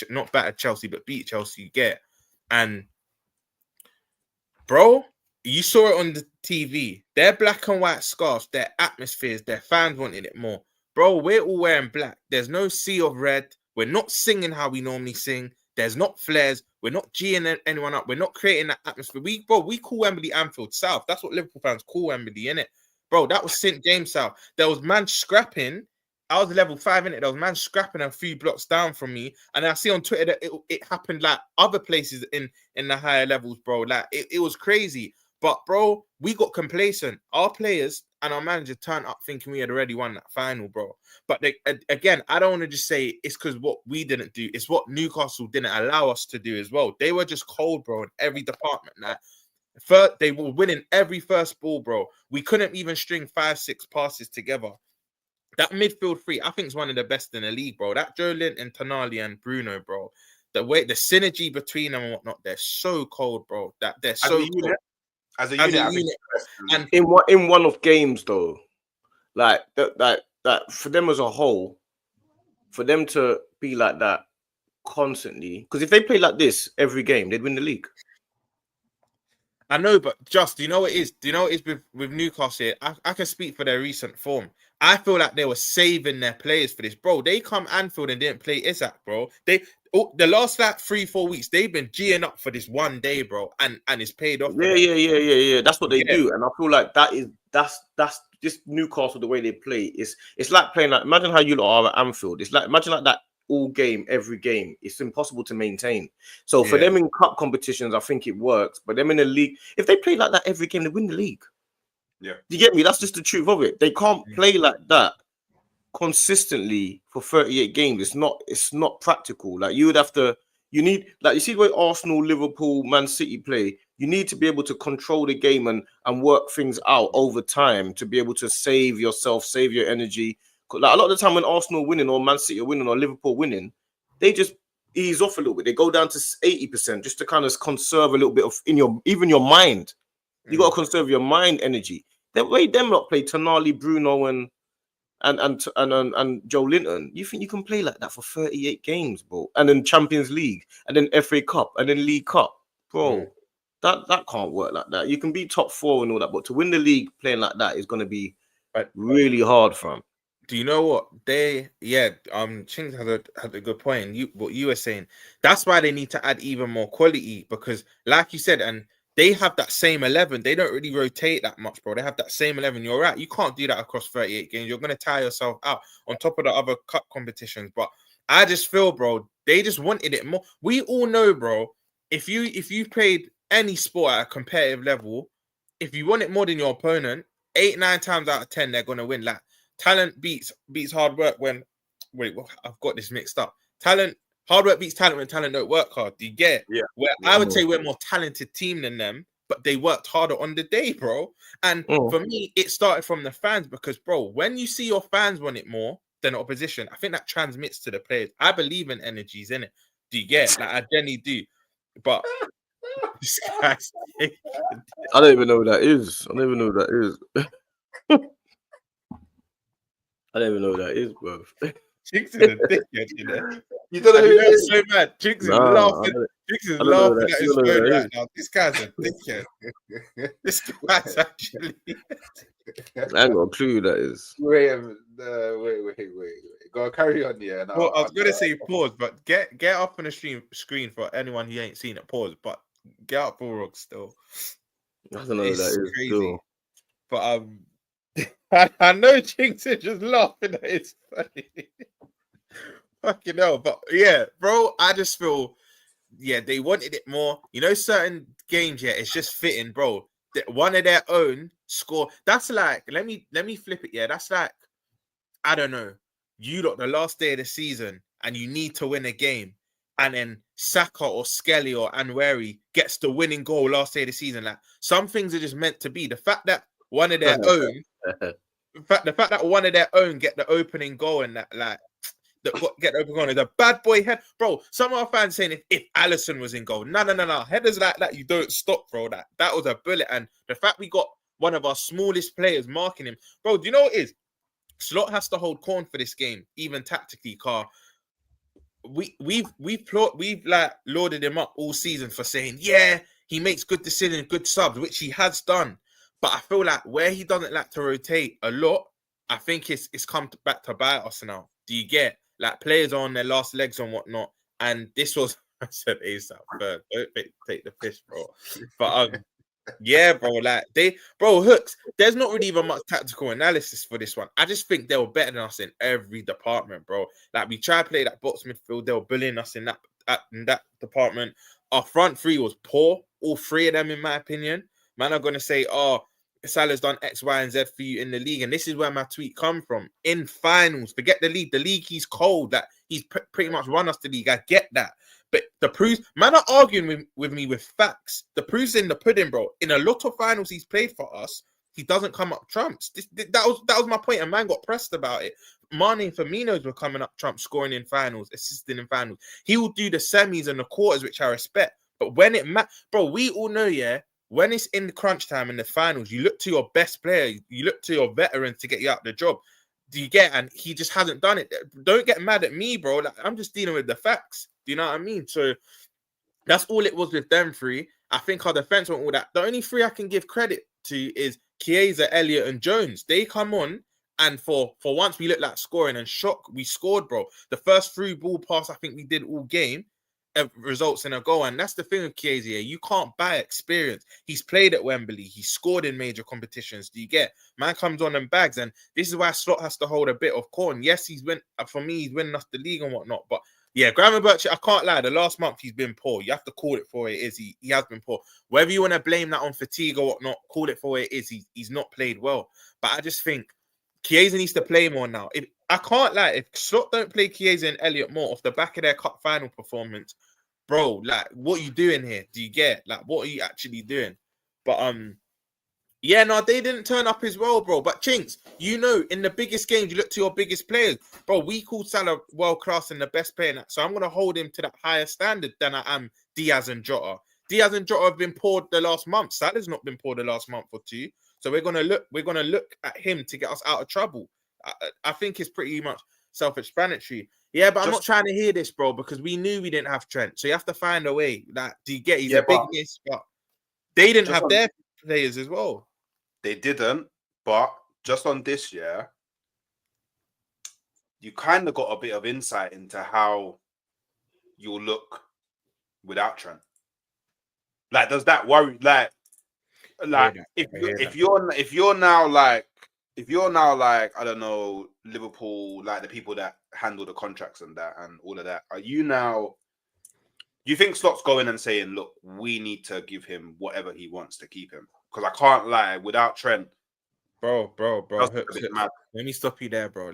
not battered Chelsea, but beat Chelsea. And bro, you saw it on the TV. Their black and white scarves, their atmospheres, their fans wanted it more. Bro, we're all wearing black. There's no sea of red. We're not singing how we normally sing. There's not flares. We're not G'ing anyone up. We're not creating that atmosphere. We call Wembley Anfield South. That's what Liverpool fans call Wembley, innit? Bro, that was St. James South. There was man scrapping. I was level 5, innit? There was man scrapping a few blocks down from me. And I see on Twitter that it happened like other places in the higher levels, bro. Like, it was crazy. But, bro, we got complacent. Our players and our manager turned up thinking we had already won that final, bro. But, again, I don't want to just say it's because what we didn't do. It's what Newcastle didn't allow us to do as well. They were just cold, bro, in every department. Like, they were winning every first ball, bro. We couldn't even string 5-6 passes together. That midfield three, I think, is one of the best in the league, bro. That Joe Linton, Tonali, and Bruno, bro. The synergy between them and whatnot, they're so cold, bro. That they're so cold. As a unit. And in one of games though, like that for them as a whole, for them to be like that constantly, because if they play like this every game, they'd win the league. I know, but just do you know what it is? Do you know what it is with Newcastle here? I can speak for their recent form. I feel like they were saving their players for this, bro. They come Anfield and didn't play Isaac, bro. The last like 3-4 weeks, they've been G'ing up for this one day, bro, and it's paid off. Yeah. That's what they do, and I feel like that's just Newcastle, the way they play. It's like playing like, imagine how you lot are at Anfield. It's like, imagine like that all game, every game. It's impossible to maintain. So for them in cup competitions, I think it works. But them in the league, if they play like that every game, they win the league. Yeah, you get me? That's just the truth of it. They can't play like that consistently for 38 games. It's not practical. Like, you need, like, you see the way Arsenal, Liverpool, Man City play. You need to be able to control the game and work things out over time to be able to save yourself, save your energy. Like, a lot of the time when Arsenal winning or Man City are winning or Liverpool winning, they just ease off a little bit. They go down to 80% just to kind of conserve a little bit of even your mind. You got to conserve your mind energy. The way them lot play Tonali, Bruno, and Joe Linton, you think you can play like that for 38 games, bro? And then Champions League, and then FA Cup, and then League Cup, bro. That can't work like that. You can be top 4 and all that, but to win the league playing like that is going to be really hard for them. Do you know what Chinks had a good point. What you were saying, that's why they need to add even more quality, because like you said, and they have that same 11. They don't really rotate that much, bro. They have that same 11. You're right. You can't do that across 38 games. You're gonna tire yourself out on top of the other cup competitions. But I just feel, bro, they just wanted it more. We all know, bro, if you played any sport at a competitive level, if you want it more than your opponent, 8-9 times out of 10 they're gonna win. Like, talent beats hard work when I've got this mixed up. Hard work beats talent when talent don't work hard. Do you get it? Yeah. Where I would say we're a more talented team than them, but they worked harder on the day, bro. And for me, it started from the fans, because, bro, when you see your fans want it more than opposition, I think that transmits to the players. I believe in energies, innit? Do you get it? Like, I genuinely do. But this guy's I don't even know what that is. I don't even know what that is. I don't even know what that is, bro. Chinks is a dickhead, you know. You don't know who it is? So mad. Chinks is laughing. Chinks is laughing at his phone right now. This guy's a dickhead. This guy's actually. I ain't got a clue who that is. Wait. Go carry on, yeah. No, Well, I was gonna say pause, but get up on the screen for anyone who ain't seen it. Pause, but get up for Rock still. I don't know who that is. Crazy. Still. But I know Chinks is just laughing at it. It's funny. Fucking hell. But yeah, bro, I just feel, they wanted it more. You know, certain games, it's just fitting, bro. One of their own score. That's like, let me flip it. Yeah, that's like, I don't know. You lot, the last day of the season, and you need to win a game, and then Saka or Skelly or Anweri gets the winning goal last day of the season. Like, some things are just meant to be. The fact that one of their own, the fact that one of their own get the opening goal, and that, like, get the opening goal is a bad boy head, bro. Some of our fans saying if Alisson was in goal, no, headers like that you don't stop, bro. That was a bullet, and the fact we got one of our smallest players marking him, bro. Do you know what it is? Slot has to hold corn for this game, even tactically, car. We've like lauded him up all season for saying, he makes good decisions, good subs, which he has done. But I feel like where he doesn't like to rotate a lot, I think it's come back to bite us now. Do you get, like, players are on their last legs and whatnot? And this was, I said ASAP first. Don't take the piss, bro. But yeah, bro, like Hooks, there's not really even much tactical analysis for this one. I just think they were better than us in every department, bro. Like, we tried to play that box midfield, they were bullying us in that department. Our front three was poor, all three of them, in my opinion. Man are gonna say, Salah's done X, Y, and Z for you in the league, and this is where my tweet come from. In finals, forget the league. The league, he's cold. That he's pretty much run us the league. I get that. But the proofs, man are arguing with me with facts. The proof's in the pudding, bro. In a lot of finals he's played for us, he doesn't come up trumps. That was my point, and man got pressed about it. Mane and Firmino's were coming up trumps, scoring in finals, assisting in finals. He will do the semis and the quarters, which I respect. But when it bro, we all know, when it's in the crunch time in the finals, you look to your best player, you look to your veterans to get you out the job. Do you get? And he just hasn't done it. Don't get mad at me, bro. Like, I'm just dealing with the facts. Do you know what I mean? So that's all it was with them three. I think our defense went all that. The only three I can give credit to is Chiesa, Elliott, and Jones. They come on, and for once we looked like scoring, and shock, we scored, bro. The first through ball pass I think we did all game results in a goal, and that's the thing with Chiesa. You can't buy experience. He's played at Wembley. He scored in major competitions. Do you get? Man comes on and bags, and this is why Slot has to hold a bit of corn. Yes, he's winning us the league and whatnot, but yeah, Gravenberch, I can't lie. The last month he's been poor. You have to call it for what it is. He has been poor. Whether you want to blame that on fatigue or whatnot, call it for what it is. He's not played well. But I just think Chiesa needs to play more now. I can't lie. If Slot don't play Chiesa and Elliott more off the back of their cup final performance, bro, like, what are you doing here? Do you get? Like, what are you actually doing? But yeah, no, they didn't turn up as well, bro. But Chinks, you know, in the biggest games, you look to your biggest players. Bro, we call Salah world-class and the best player in that. So I'm going to hold him to that higher standard than I am Diaz and Jota. Diaz and Jota have been poor the last month. Salah's not been poor the last month or two. So we're going to look at him to get us out of trouble. I think it's pretty much self-explanatory. Yeah, but I'm not trying to hear this, bro, because we knew we didn't have Trent. So you have to find a way. Like, do you get? He's a big miss, but they didn't have their players as well. They didn't, but just on this, you kind of got a bit of insight into how you'll look without Trent. Like, does that worry? Like if you're now like I don't know, Liverpool, like the people that handle the contracts and that and all of that, are you now? Do you think Slot's going and saying, look, we need to give him whatever he wants to keep him? Because I can't lie, without Trent, bro. Mad. Let me stop you there, bro.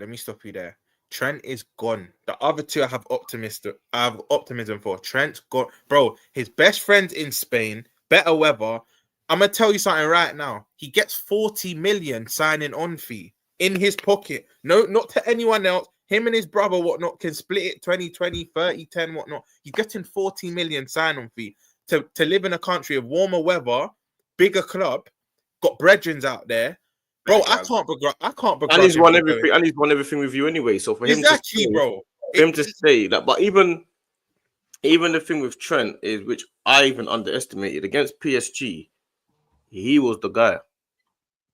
Trent is gone. The other two I have optimism for. Trent's gone. Bro, his best friend's in Spain, better weather. I'm gonna tell you something right now. He gets 40 million signing on fee in his pocket. No, not to anyone else. Him and his brother, whatnot, can split it 20, 30, 10, whatnot. He's getting 40 million sign-on fee to live in a country of warmer weather, bigger club, got brethrens out there. Bro, I can't begrudge. And he's won everything. And he's won everything with you anyway. So for him to stay, bro, that. But even the thing with Trent is, which I even underestimated against PSG, he was the guy.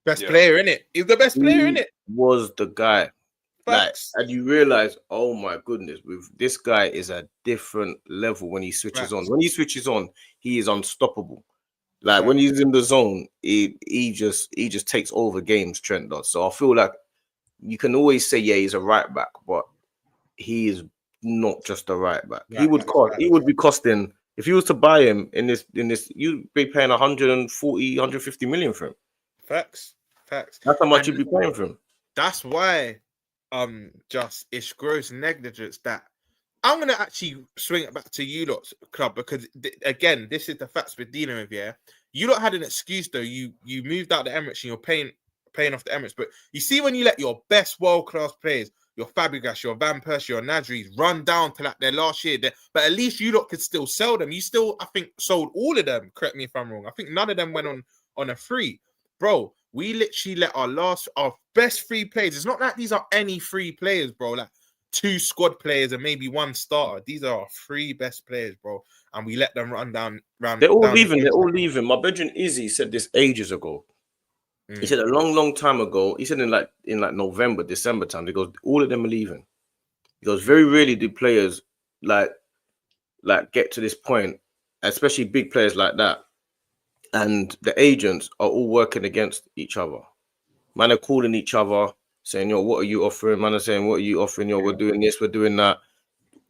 Best player in it. He's the best player in it. Was the guy. Like, and you realize, oh my goodness, with this guy is a different level when he switches on. When he switches on, he is unstoppable. Like when he's in the zone, he just takes over games. Trent does. So I feel like you can always say, yeah, he's a right back, but he is not just a right back. He would be costing, if you was to buy him in this, you'd be paying 140, 150 million for him. Facts. That's how much you'd be paying for him. That's why. Just it's gross negligence that I'm gonna actually swing it back to you lot's club, because again, this is the facts we're dealing with. Yeah, you lot had an excuse though. You moved out the Emirates and you're paying off the Emirates, but you see when you let your best world class players, your Fabregas, your Van Persie, your Nadri, run down to like their last year, but at least you lot could still sell them. You still, I think, sold all of them. Correct me if I'm wrong. I think none of them went on a free, bro. We literally let our best free players. It's not like these are any free players, bro. Like 2 squad players and maybe 1 starter. These are our 3 best players, bro. And we let them run down. They're all leaving. They're all leaving. My brethren Izzy said this ages ago. He said a long time ago. He said in November, December time. He goes, all of them are leaving. He goes, very rarely do players like get to this point, especially big players like that. And the agents are all working against each other. Man are calling each other, saying, yo, what are you offering? Man are saying, what are you offering? Yo, we're doing this, we're doing that.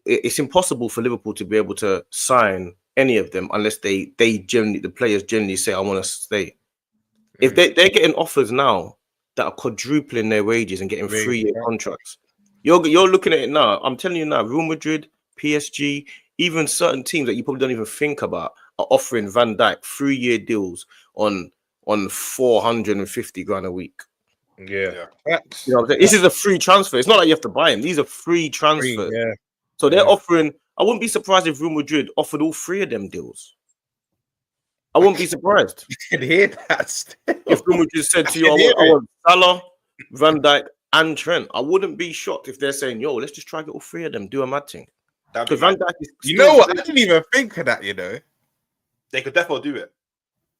It's impossible for Liverpool to be able to sign any of them unless the players generally say, I want to stay. If they're getting offers now that are quadrupling their wages and getting 3-year contracts, you're looking at it now. I'm telling you now, Real Madrid, PSG, even certain teams that you probably don't even think about are offering Van Dijk 3-year deals on 450 grand a week. Yeah. You know what I'm saying? This is a free transfer. It's not like you have to buy him. These are free transfers. So they're offering. I wouldn't be surprised if Real Madrid offered all 3 of them deals. I wouldn't be surprised. You can hear that still. If Real Madrid said to you, I want Salah, Van Dijk, and Trent, I wouldn't be shocked if they're saying, yo, let's just try to get all 3 of them, do a mad thing. Because Van Dijk is, you know what? I didn't even think of that, you know. They could definitely do it.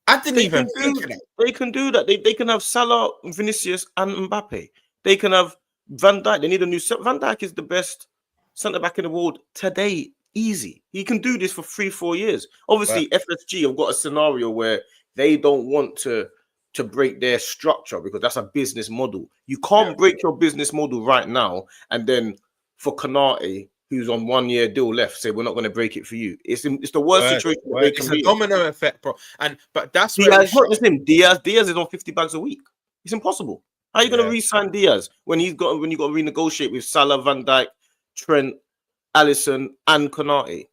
I didn't even think of that. They can do that. They can have Salah, Vinicius, and Mbappe. They can have Van Dijk. They need a new... Van Dijk is the best centre-back in the world today. Easy. He can do this for 3-4 years. Obviously, FSG have got a scenario where they don't want to break their structure because that's a business model. You can't break your business model right now and then for Konate, who's on 1-year deal left, say we're not going to break it for you. It's the worst situation. It's a domino effect, bro. But that's where it's not just him. Diaz is on 50 bags a week. It's impossible. How are you going to re-sign Diaz when you got to renegotiate with Salah, Van Dijk, Trent, Alisson, and Konate?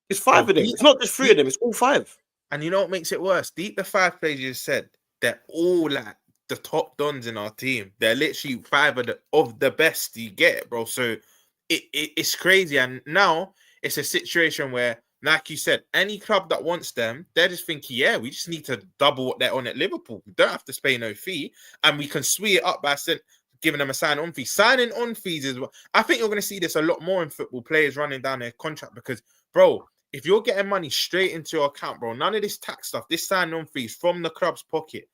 It's 5 of them. It's not just 3 of them. It's all 5. And you know what makes it worse? The 5 players you said, they're all like the top dons in our team. They're literally 5 of the best you get, bro. So it's crazy. And now it's a situation where, like you said, any club that wants them, they're just thinking, yeah, we just need to double what they're on at Liverpool. We don't have to pay no fee. And we can sweet it up by giving them a sign-on fee. Signing on fees is what I think you're going to see this a lot more in football, players running down their contract because, bro, if you're getting money straight into your account, bro, none of this tax stuff, this sign-on fees from the club's pocket,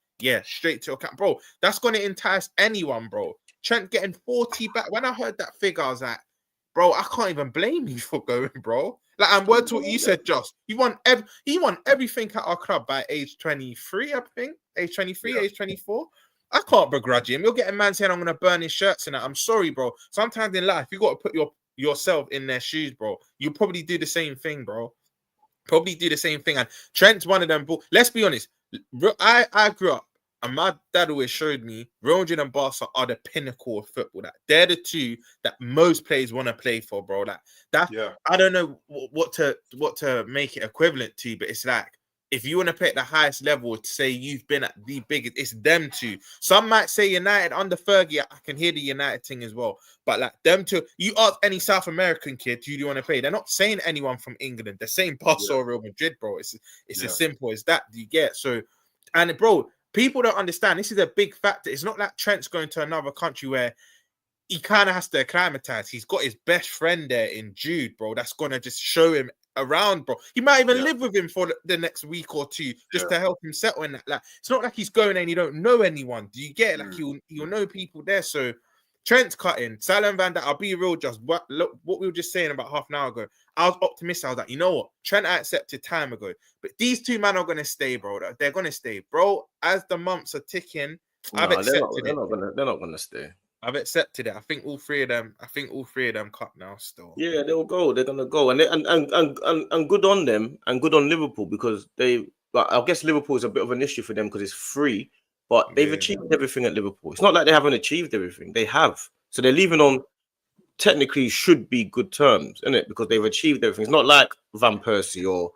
straight to your account, bro, that's going to entice anyone, bro. Trent getting 40 back. When I heard that figure, I was like, bro, I can't even blame you for going, bro. Like, and word to what you said, Josh. He won everything at our club by age 23, I think. Age 23, age 24. I can't begrudge him. You're getting man saying I'm gonna burn his shirts and that. I'm sorry, bro. Sometimes in life, you got to put yourself in their shoes, bro. You probably do the same thing, bro. Probably do the same thing. And Trent's one of them. Let's be honest. I grew up, and my dad always showed me Real Madrid and Barca are the pinnacle of football. That they're the two that most players want to play for, bro. I don't know what to make it equivalent to, but it's like, if you want to play at the highest level, to say you've been at the biggest, it's them two. Some might say United under Fergie. I can hear the United thing as well. But like them two, you ask any South American kid, who do you want to play? They're not saying anyone from England. They're saying Barca or Real Madrid, bro. It's as simple as that. Do you get? So, and bro, people don't understand. This is a big factor. It's not like Trent's going to another country where he kind of has to acclimatize. He's got his best friend there in Jude, bro. That's going to just show him around, bro. He might even live with him for the next week or two just to help him settle in that. Like, it's not like he's going and you don't know anyone. Do you get it? Like, you'll know people there. So Trent's cutting. Salah and Van Dijk, I'll be real, just what we were just saying about half an hour ago. I was optimistic. I was like, you know what? Trent I accepted time ago. But these two men are going to stay, bro. They're going to stay. Bro, as the months are ticking, I've accepted it. They're not going to stay. I've accepted it. I think all three of them cut now still. Yeah, they'll go. They're gonna go, and good on them, and good on Liverpool, because but I guess Liverpool is a bit of an issue for them because it's free, but they've achieved everything at Liverpool. It's not like they haven't achieved everything. They have. So they're leaving on technically should be good terms, isn't it? Because they've achieved everything. It's not like Van Persie or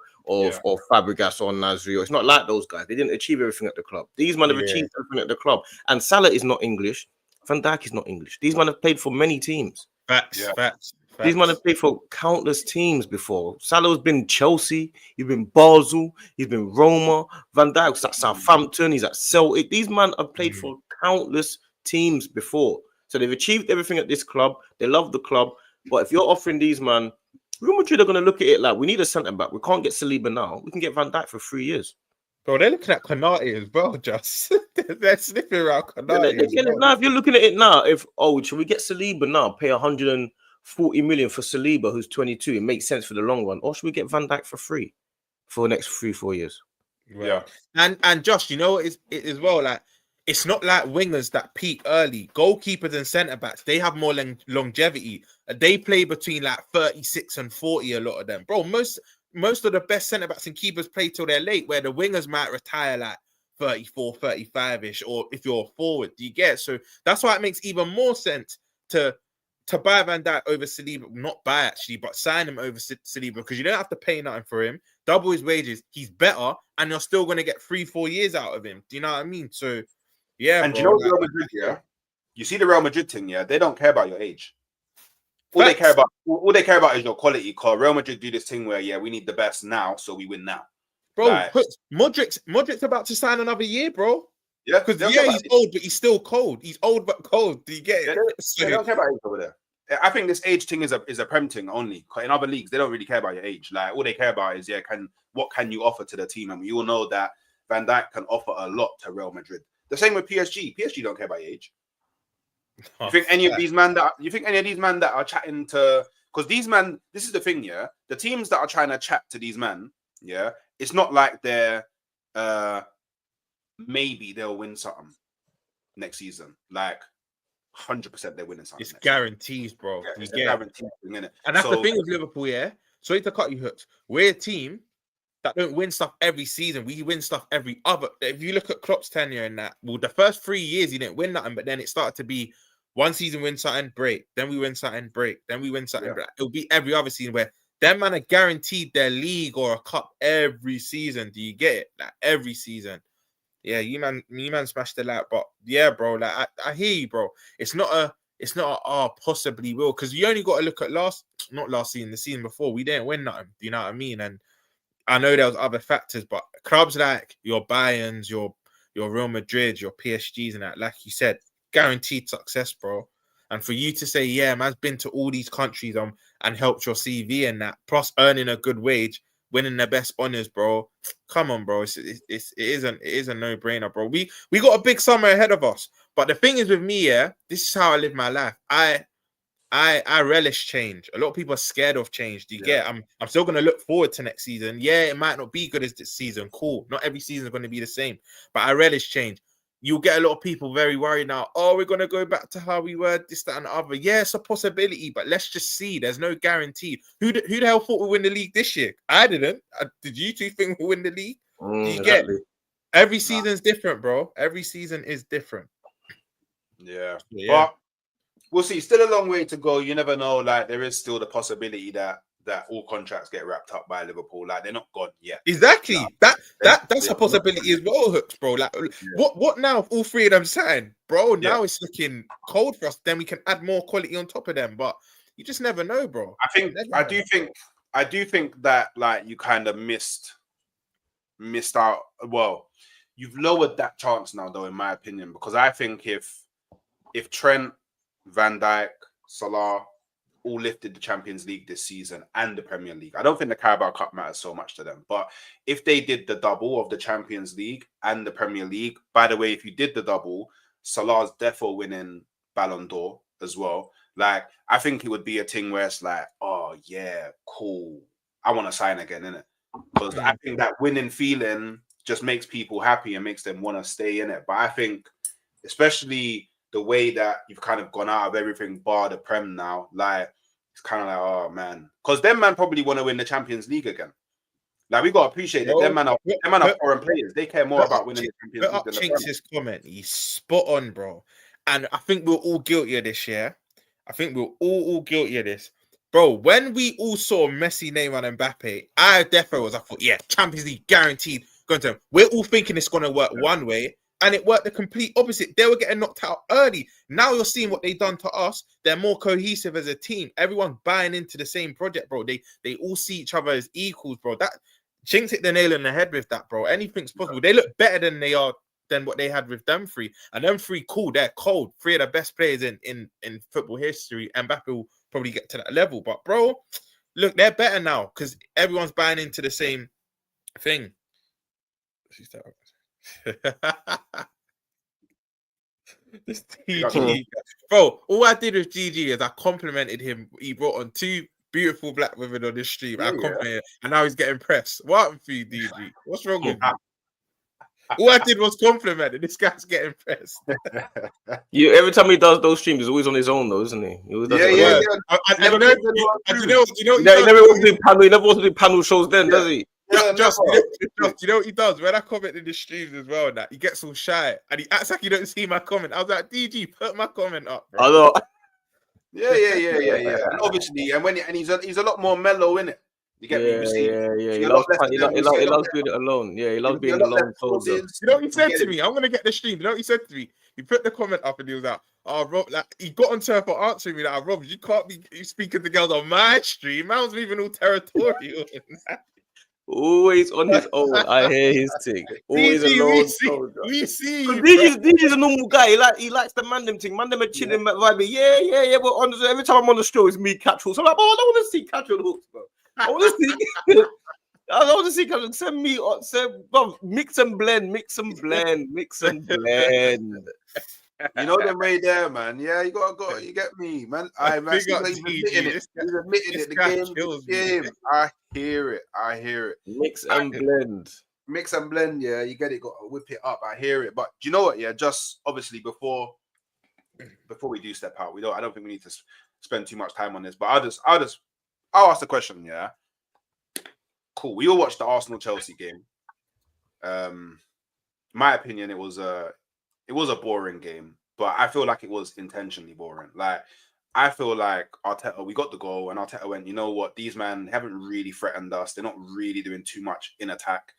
Fabregas or Nasri. It's not like those guys. They didn't achieve everything at the club. These men have achieved everything at the club. And Salah is not English. Van Dijk is not English. These men have played for many teams. Facts. These men have played for countless teams before. Salah's been Chelsea. He's been Basel. He's been Roma. Van Dijk's at Southampton. He's at Celtic. These men have played for countless teams before. So they've achieved everything at this club. They love the club. But if you're offering these men, Real Madrid are going to look at it like, we need a centre back. We can't get Saliba now. We can get Van Dijk for 3 years. Bro, they're looking at Konate as well, just. They're sniffing around Konate. Now, if you're looking at it now, should we get Saliba now, pay 140 million for Saliba, who's 22, it makes sense for the long run, or should we get Van Dijk for free for the next 3-4 years? Yeah. And Josh, you know, it as well, like, it's not like wingers that peak early. Goalkeepers and centre-backs, they have more longevity. They play between like 36 and 40, a lot of them. Bro, most of the best centre-backs and keepers play till they're late, where the wingers might retire like 34, 35-ish, or if you're forward, do you get it? So that's why it makes even more sense to buy Van Dijk over Saliba. Not buy, actually, but sign him over Saliba, because you don't have to pay nothing for him. Double his wages. He's better, and you're still going to get 3-4 years out of him. Do you know what I mean? So, yeah. And bro, do you know Real Madrid, you see the Real Madrid thing, they don't care about your age. All they care about is your quality. Cause Real Madrid do this thing where we need the best now, so we win now. Bro, like, Modric's about to sign another year, bro. Yeah, because he's old, but he's still cold. He's old but cold. Do you get it? They don't care about age over there. I think this age thing is a Prem thing only. In other leagues, they don't really care about your age. Like, all they care about is what can you offer to the team, and we all know that Van Dijk can offer a lot to Real Madrid. The same with PSG. PSG don't care about your age. You think any of these men that are chatting to, because these men, this is the thing, the teams that are trying to chat to these men, it's not like they're maybe they'll win something next season. Like 100% they're winning something. It's guarantees, bro. It's guaranteed, innit? And that's the thing with Liverpool, Sorry to cut you, Hooks. We're a team that don't win stuff every season. We win stuff every other. If you look at Klopp's tenure in that, well, the first 3 years he didn't win nothing, but then it started to be one season win something, break. Then we win something, break. Then we win something, break. It'll be every other season where them man are guaranteed their league or a cup every season. Do you get it? Like every season. Yeah, you man smashed the like, but yeah, bro. Like I hear you, bro. It's not a possibly will, because you only got to look at not last season, the season before. We didn't win nothing. Do you know what I mean? And I know there was other factors, but clubs like your Bayerns, your Real Madrid, your PSGs, and that, like you said, guaranteed success, bro. And for you to say, man's been to all these countries and helped your CV and that, plus earning a good wage, winning their best honors, bro. Come on, bro. It is a no-brainer, bro. We got a big summer ahead of us. But the thing is with me, yeah, this is how I live my life. I relish change. A lot of people are scared of change. Do you get? I'm still gonna look forward to next season. Yeah, it might not be good as this season. Cool. Not every season is gonna be the same. But I relish change. You'll get a lot of people very worried now. Oh, we're gonna go back to how we were, this, that, and the other. Yeah, it's a possibility, but let's just see. There's no guarantee. Who the hell thought we'd win the league this year? I didn't. Did you two think we'll win the league? Do you get? Every season's different, bro. Every season is different. Yeah. But we'll see. Still a long way to go. You never know. Like, there is still the possibility that all contracts get wrapped up by Liverpool. Like, they're not gone yet. Exactly. No. That's a possibility as well, Hooks, bro. Like, what now? If all three of them signed, bro. Now it's looking cold for us. Then we can add more quality on top of them. But you just never know, bro. I do think that, like, you kind of missed out. Well, you've lowered that chance now, though, in my opinion, because I think if Trent, Van Dijk, Salah all lifted the Champions League this season and the Premier League, I don't think the Carabao Cup matters so much to them. But if they did the double of the Champions League and the Premier League, by the way, if you did the double, Salah's defo winning Ballon d'Or as well. Like, I think it would be a thing where it's like, oh yeah, cool, I want to sign again, innit? Because I think that winning feeling just makes people happy and makes them want to stay in it. But I think, especially the way that you've kind of gone out of everything bar the Prem now, like, it's kind of like, oh man, because them man probably want to win the Champions League again. Like, we got to appreciate that. Them man are foreign players. They care more about winning the Champions League than the Prem. Chinks' comment, he's spot on, bro. And I think we're all guilty of this, yeah? I think we're all guilty of this. Bro, when we all saw Messi, Neymar, and Mbappe, I thought, yeah, Champions League guaranteed going to them. We're all thinking it's going to work one way, and it worked the complete opposite. They were getting knocked out early. Now you're seeing what they've done to us. They're more cohesive as a team. Everyone buying into the same project, bro. They all see each other as equals, bro. That Chinks hit the nail on the head with that, bro. Anything's possible. They look better than what they had with them three. And them three, cool. They're cold. Three of the best players in football history. And Mbappe will probably get to that level. But, bro, look, they're better now because everyone's buying into the same thing. This GG. Bro, all I did with GG is I complimented him. He brought on 2 beautiful black women on this stream. I complimented, and now he's getting pressed. What happened for you, DG? What's wrong with you? All I did was compliment, and this guy's getting pressed. Every time he does those streams, he's always on his own, though, isn't he? He never wants to do panel shows then, does he? Just, you know what he does? When I comment in the streams as well, that he gets all shy and he acts like he don't see my comment. I was like, DG, put my comment up, bro. I know. Yeah. And obviously, and he's a lot more mellow, in it. You get me? Yeah. He loves doing it alone. Yeah, he loves being alone. You know what he said to me? I'm gonna get the stream. You know what he said to me? He put the comment up and he was like, "Oh, Rob," like he got on to her for answering me. Like, Rob, you can't be speaking to girls on my stream. I was moving all territorial. Always on his own. I hear his thing. Always alone. We see. DJ's a normal guy. He likes the man them thing. Man them are chilling, vibing. Yeah. But every time I'm on the show, it's me catch hooks. I'm like, I don't want to see catch hooks, bro. I want to see. Send me. Bro, mix and blend. You know them right there, man. Yeah, you got. You get me, man. He's admitting it. The game. I hear it. Mix and blend. Yeah, you get it. Got to whip it up. I hear it. But do you know what? Yeah, just obviously before we do step out, I don't think we need to spend too much time on this. But I'll ask the question. Yeah, cool. We all watched the Arsenal Chelsea game. My opinion, it was a boring game, but I feel like it was intentionally boring. Like, I feel like Arteta, we got the goal, and Arteta went, you know what? These men haven't really threatened us. They're not really doing too much in attack.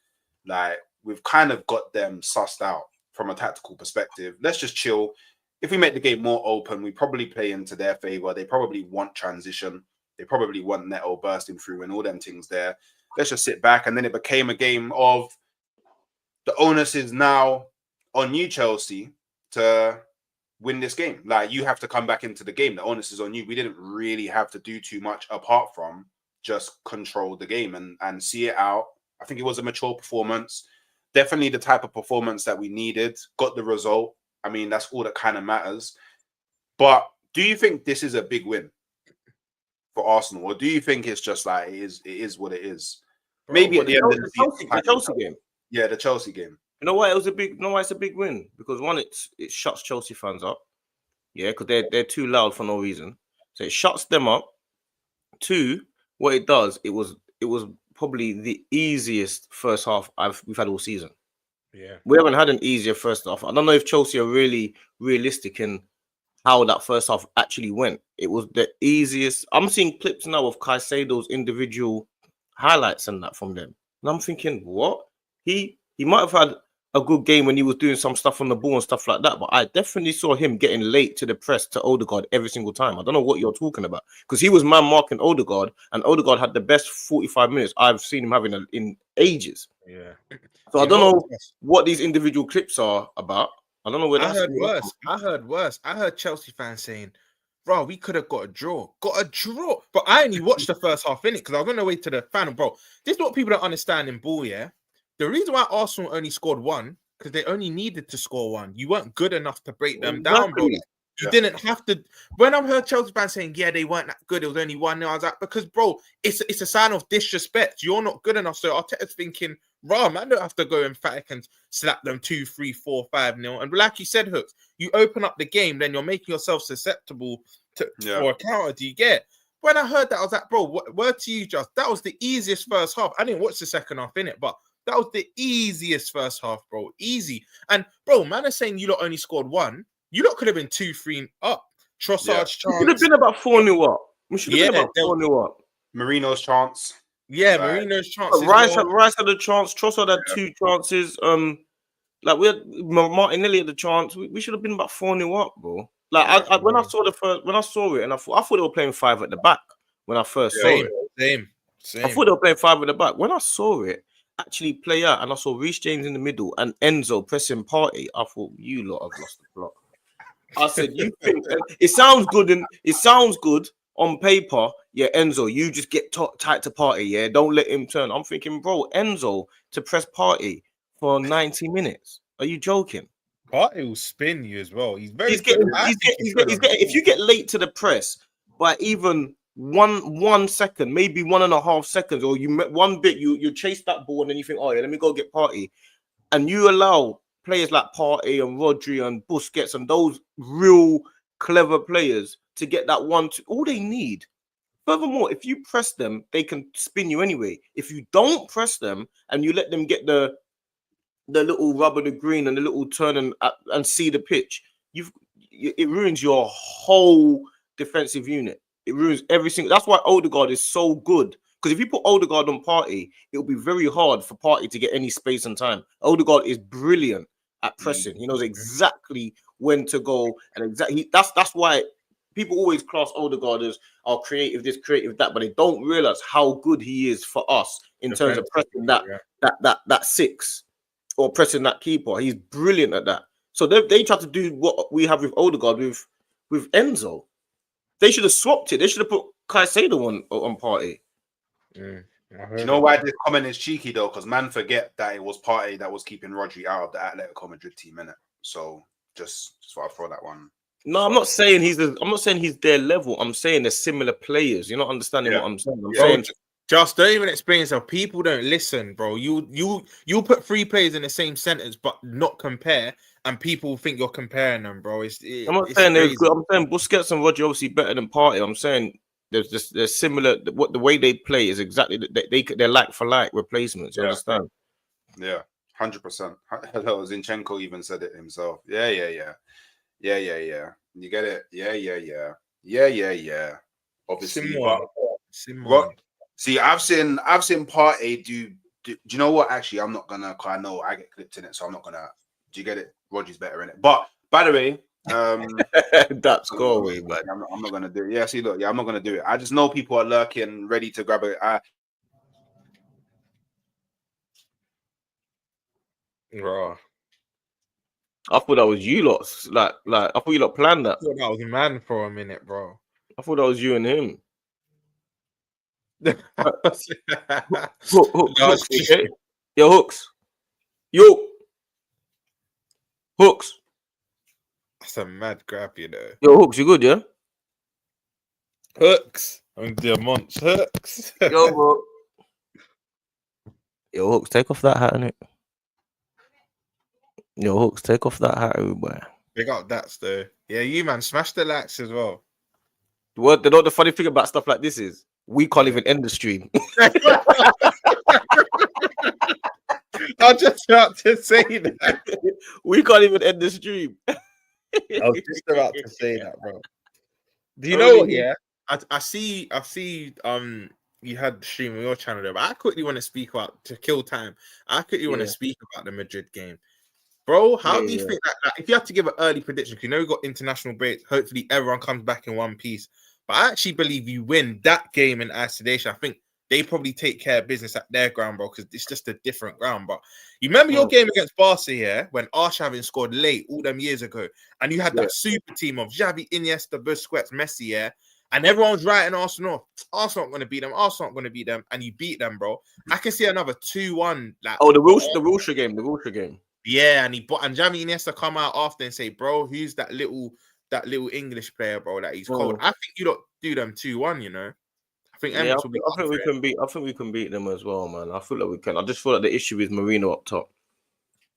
Like, we've kind of got them sussed out from a tactical perspective. Let's just chill. If we make the game more open, we probably play into their favor. They probably want transition. They probably want Neto bursting through and all them things there. Let's just sit back. And then it became a game of the onus is now on you, Chelsea, to win this game. Like, you have to come back into the game. The onus is on you. We didn't really have to do too much apart from just control the game and see it out. I think it was a mature performance. Definitely the type of performance that we needed. Got the result. I mean, that's all that kind of matters. But do you think this is a big win for Arsenal, or do you think it's just like it is what it is? Maybe at the end of the Chelsea game. Yeah, the Chelsea game. You know why it was a big? You know why it's a big win? Because one, it shuts Chelsea fans up. Yeah, because they're too loud for no reason. So it shuts them up. Two, what it does, it was probably the easiest first half we've had all season. Yeah, we haven't had an easier first half. I don't know if Chelsea are really realistic in how that first half actually went. It was the easiest. I'm seeing clips now of Caicedo's individual highlights and that from them, and I'm thinking, what? He might have had a good game when he was doing some stuff on the ball and stuff like that, but I definitely saw him getting late to the press to Odegaard every single time. I don't know what you're talking about, because he was man marking Odegaard, and Odegaard had the best 45 minutes I've seen him having in ages. Yeah. So I don't know what these individual clips are about. I don't know where I heard worse. I heard Chelsea fans saying, bro, we could have got a draw. But I only watched the first half in it because I was on the way to the final, bro. This is what people don't understand in ball, yeah? The reason why Arsenal only scored one, because they only needed to score one. You weren't good enough to break them down, bro. You didn't have to. When I heard Chelsea fans saying, yeah, they weren't that good, it was only 1-0, I was like, because, bro, it's a sign of disrespect. You're not good enough. So Arteta's thinking, man, I don't have to go emphatic and slap them 2, 3, 4, 5-0. And like you said, Hooks, you open up the game, then you're making yourself susceptible for a counter. Do you get? When I heard that, I was like, bro, word to you, Just. That was the easiest first half. I didn't watch the second half in it, but that was the easiest first half, bro. Easy. And, bro, man is saying you lot only scored one. You lot could have been 2-3 up. Trossard's chance. We should have been about 4-0 up. We should have been about 4-0 up. Marino's chance. Yeah, Marino's chance. Rice had a chance. Trossard had 2 chances. Like we had Martinelli had the chance. We should have been about 4-0 up, bro. Like when I saw it, and I thought they were playing 5 at the back when I first saw it. Same. I thought they were playing 5 at the back. When I saw it actually play out, and I saw Reece James in the middle and Enzo pressing Partey, I thought, you lot have lost the plot. I said, you think it sounds good, and it sounds good on paper. Yeah, Enzo, you just get tight to Partey. Yeah, don't let him turn. I'm thinking, bro, Enzo to press Partey for 90 minutes. Are you joking? Partey will spin you as well. He's getting. If you get late to the press by even one second, maybe 1.5 seconds, or you one bit, you chase that ball and then you think, oh yeah, let me go get Partey, and you allow players like Partey and Rodri and Busquets and those real clever players to get that 1-2. All they need. Furthermore, if you press them, they can spin you anyway. If you don't press them and you let them get the little rubber, the green, and the little turn and see the pitch, it ruins your whole defensive unit. It ruins every single. That's why Odegaard is so good. Because if you put Odegaard on Partey, it'll be very hard for Partey to get any space and time. Odegaard is brilliant at pressing. He knows exactly when to go, and that's why people always class Odegaard as creative this, creative that, but they don't realize how good he is for us in terms of pressing that 6 or pressing that keeper. He's brilliant at that. So they try to do what we have with Odegaard with Enzo. They should have swapped it. They should have put Caicedo on Partey. Do you know why this comment is cheeky though? Because man forget that it was Partey that was keeping Rodri out of the Atletico Madrid team, innit? So just thought I'd throw that one. No, I'm not saying he's their level. I'm saying they're similar players. You're not understanding what I'm saying. I'm saying just don't even explain yourself. People don't listen, bro. You put 3 players in the same sentence, but not compare, and people think you're comparing them, bro. I'm not saying they're good. I'm saying Busquets and Rodri obviously better than Partey. I'm saying they're similar. What the way they play is exactly they're like for like replacements. You understand? Yeah, 100%. Hello, Zinchenko even said it himself. Yeah. You get it? Yeah. Obviously, see, I've seen Partey do you know what? Actually, I'm not gonna. I know I get clipped in it, so I'm not gonna. Do you get it? Rodri's better in it. But by the way, that's go away, man. I'm not gonna do it. Yeah, see, look, I'm not gonna do it. I just know people are lurking, ready to grab it. Raw. I thought that was you lot. Like I thought you lot planned that. I thought that was man for a minute, bro. I thought that was you and him. Hooks, No, okay? Yo, Hooks. Yo. Hooks. that's a mad grab, you know. Yo, Hooks, you good, yeah? Hooks. I'm Diamants. Hooks. Yo, bro. Yo, Hooks, take off that hat, innit? Yo, Hooks, take off that hat, everybody. They got that, though. Yeah, you, man. Smash the likes as well. What the funny thing about stuff like this is we can't even end the stream. I'm just about to say that. We can't even end the stream. I was just about to say that, bro. Do you know what? Yeah, I see. You had the stream on your channel there, but I quickly want to speak about to kill time. I quickly want to speak about the Madrid game, bro. How do you think that if you had to give an early prediction? Because you know we got international breaks. Hopefully, everyone comes back in one piece. But I actually believe you win that game in isolation. I think they probably take care of business at their ground, bro, because it's just a different ground. But you remember your game against Barca, yeah, when Arshavin scored late all them years ago, and you had that super team of Xavi, Iniesta, Busquets, Messi, yeah, and everyone was writing Arsenal. Arsenal not going to beat them. Arsenal not going to beat them, and you beat them, bro. I can see another 2-1. Like, the Wilshere game. Yeah, and Xavi Iniesta come out after and say, bro, who's that little English player, bro, that he's cold. I think you don't do them 2-1, you know. I think we can beat them as well, man. I feel like we can. I just feel like the issue is Marino up top.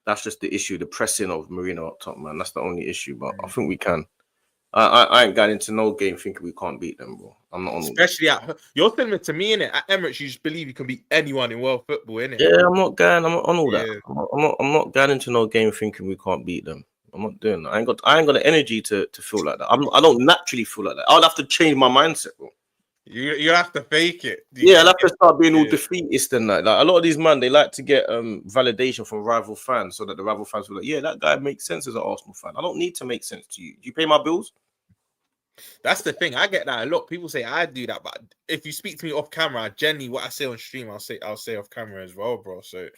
That's just the issue, the pressing of Marino up top, man. That's the only issue, but I think we can. I ain't got into no game thinking we can't beat them, bro. I'm not on. Especially you're telling it to me, innit? At Emirates, you just believe you can beat anyone in world football, innit? Yeah, I'm not on all that. I'm not going into no game thinking we can't beat them. I'm not doing that. I ain't got the energy to feel like that. I don't naturally feel like that. I'll have to change my mindset, bro. You have to fake it. I'll have to start being all defeatist and that. Like a lot of these men, they like to get validation from rival fans so that the rival fans will like, yeah, that guy makes sense as an Arsenal fan. I don't need to make sense to you. Do you pay my bills? That's the thing. I get that a lot. People say I do that, but if you speak to me off camera, generally what I say on stream, I'll say off camera as well, bro. So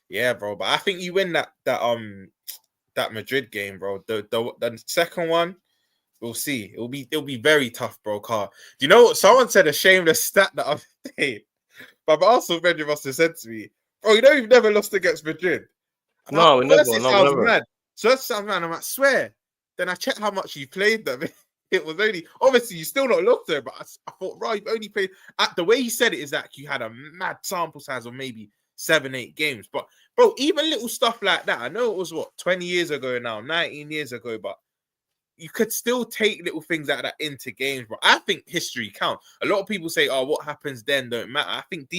yeah, bro. But I think you win that Madrid game, bro. The second one, we'll see. It'll be very tough, bro. Do you know what? Someone said a shameless stat that I've made. But Arsenal Madrid must have said to me, bro, you know you've never lost against Madrid. No, we never. Sounds mad. So that sounds mad. I'm like, swear. Then I checked how much you played them. It was only obviously you still not looked there, but I thought, right, you've only played. The way he said it is that you had a mad sample size of maybe 7-8 games. But bro, even little stuff like that. I know it was 20 years ago now, 19 years ago, but you could still take little things like that into games, bro. I think history counts. A lot of people say, "Oh, what happens then don't matter." I think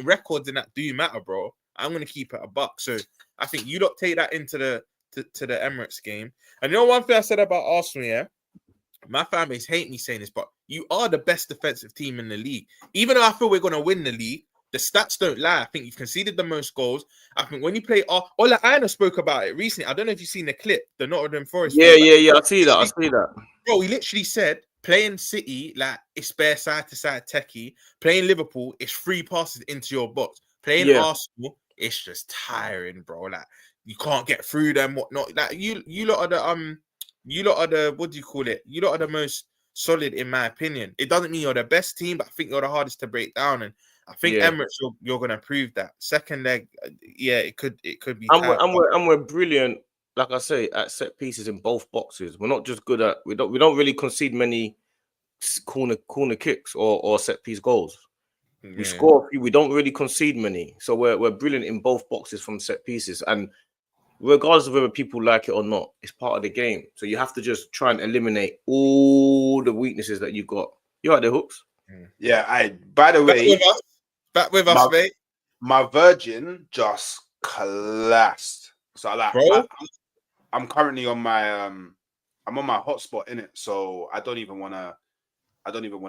records in that do matter, bro. I'm gonna keep it a buck. So I think you don't take that into the Emirates game. And you know one thing I said about Arsenal, yeah. My fan base hate me saying this, but you are the best defensive team in the league. Even though I feel we're going to win the league, the stats don't lie. I think you've conceded the most goals. I think when you play... Ola Aina spoke about it recently. I don't know if you've seen the clip, the Nottingham Forest. Yeah. I see that. Bro, he literally said, playing City, like, it's bare side-to-side techie. Playing Liverpool, it's free passes into your box. Playing Arsenal, it's just tiring, bro. Like, you can't get through them, whatnot. Like, you lot are the... You lot are the, what do you call it? You lot are the most solid, in my opinion. It doesn't mean you're the best team, but I think you're the hardest to break down. And I think Emirates, you're going to prove that. Second leg, it could be. And we're brilliant, like I say, at set pieces in both boxes. We're not just good at. We don't really concede many corner kicks or set piece goals. We score a few. We don't really concede many. So we're brilliant in both boxes from set pieces. And regardless of whether people like it or not, it's part of the game. So you have to just try and eliminate all the weaknesses that you've got. You right there, Hooks? Yeah, by the way, back with us, mate. My Virgin just collapsed. So I'm currently on my I'm on my hotspot in it. So I don't even want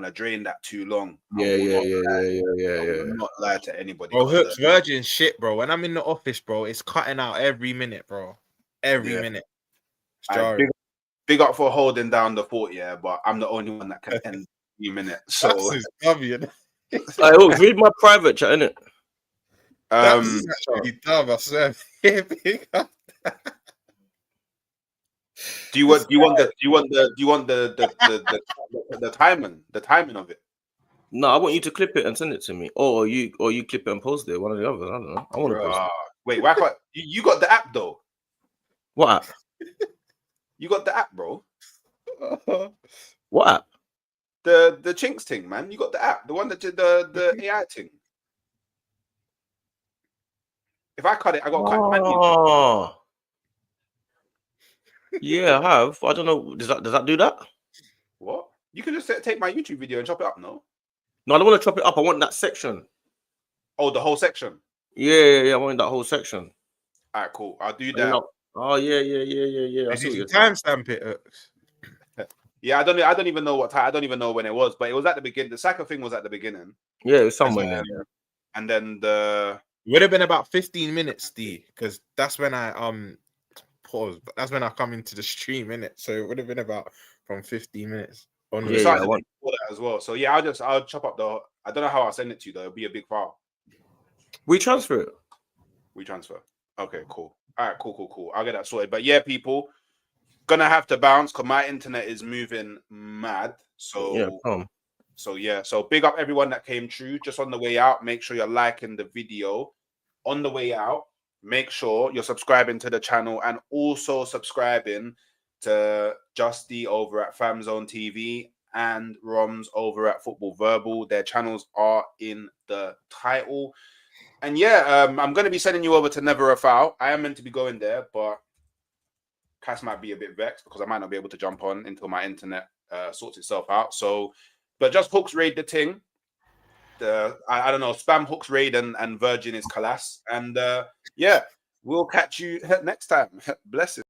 to drain that too long. Yeah. I'm not lie to anybody. Bro, Hooks Virgin shit, bro. When I'm in the office, bro, it's cutting out every minute, bro. Every minute. Big up for holding down the fort, but I'm the only one that can end a minute. So Hooks, read my private chat, innit? That's actually dumb, I swear. Big up. Do you want the timing of it? No, I want you to clip it and send it to me, or you clip it and post it. One or the other. I don't know. I want to post it. Wait, why can't you got the app though? What app? You got the app, bro. What app? The Chinks thing, man. You got the app, the one that did the AI thing. If I cut it, I got cut. Oh, yeah, I have. I don't know. Does that do that? What? You can just take my YouTube video and chop it up, no? No, I don't want to chop it up. I want that section. Oh, the whole section. Yeah. I want that whole section. All right, cool. I'll do that. Oh, yeah. I see what you're saying. Timestamp it. Yeah, I don't even know what time. I don't even know when it was, but it was at the beginning. The Saka thing was at the beginning. Yeah, it was somewhere. And then the It would have been about 15 minutes, D, because that's when I pause. But that's when I come into the stream, innit? So it would have been about from 15 minutes on. Yeah, I want that as well. So yeah, I'll chop up the. I don't know how I'll send it to you though. It'll be a big file. We transfer it. We transfer. Okay, cool. All right, cool. I'll get that sorted. But yeah, people, gonna have to bounce because my internet is moving mad. So So big up everyone that came through. Just on the way out, make sure you're liking the video. On the way out, make sure you're subscribing to the channel and also subscribing to Jus D over at FamZone TV and Romz over at Football Verbal. Their channels are in the title. And yeah, I'm going to be sending you over to Never a Foul. I am meant to be going there, but Cass might be a bit vexed because I might not be able to jump on until my internet sorts itself out. So, but just Hooks raid the thing. I don't know, Spam Hooks raid and Virgin is Kalas. And yeah, we'll catch you next time. Blessings.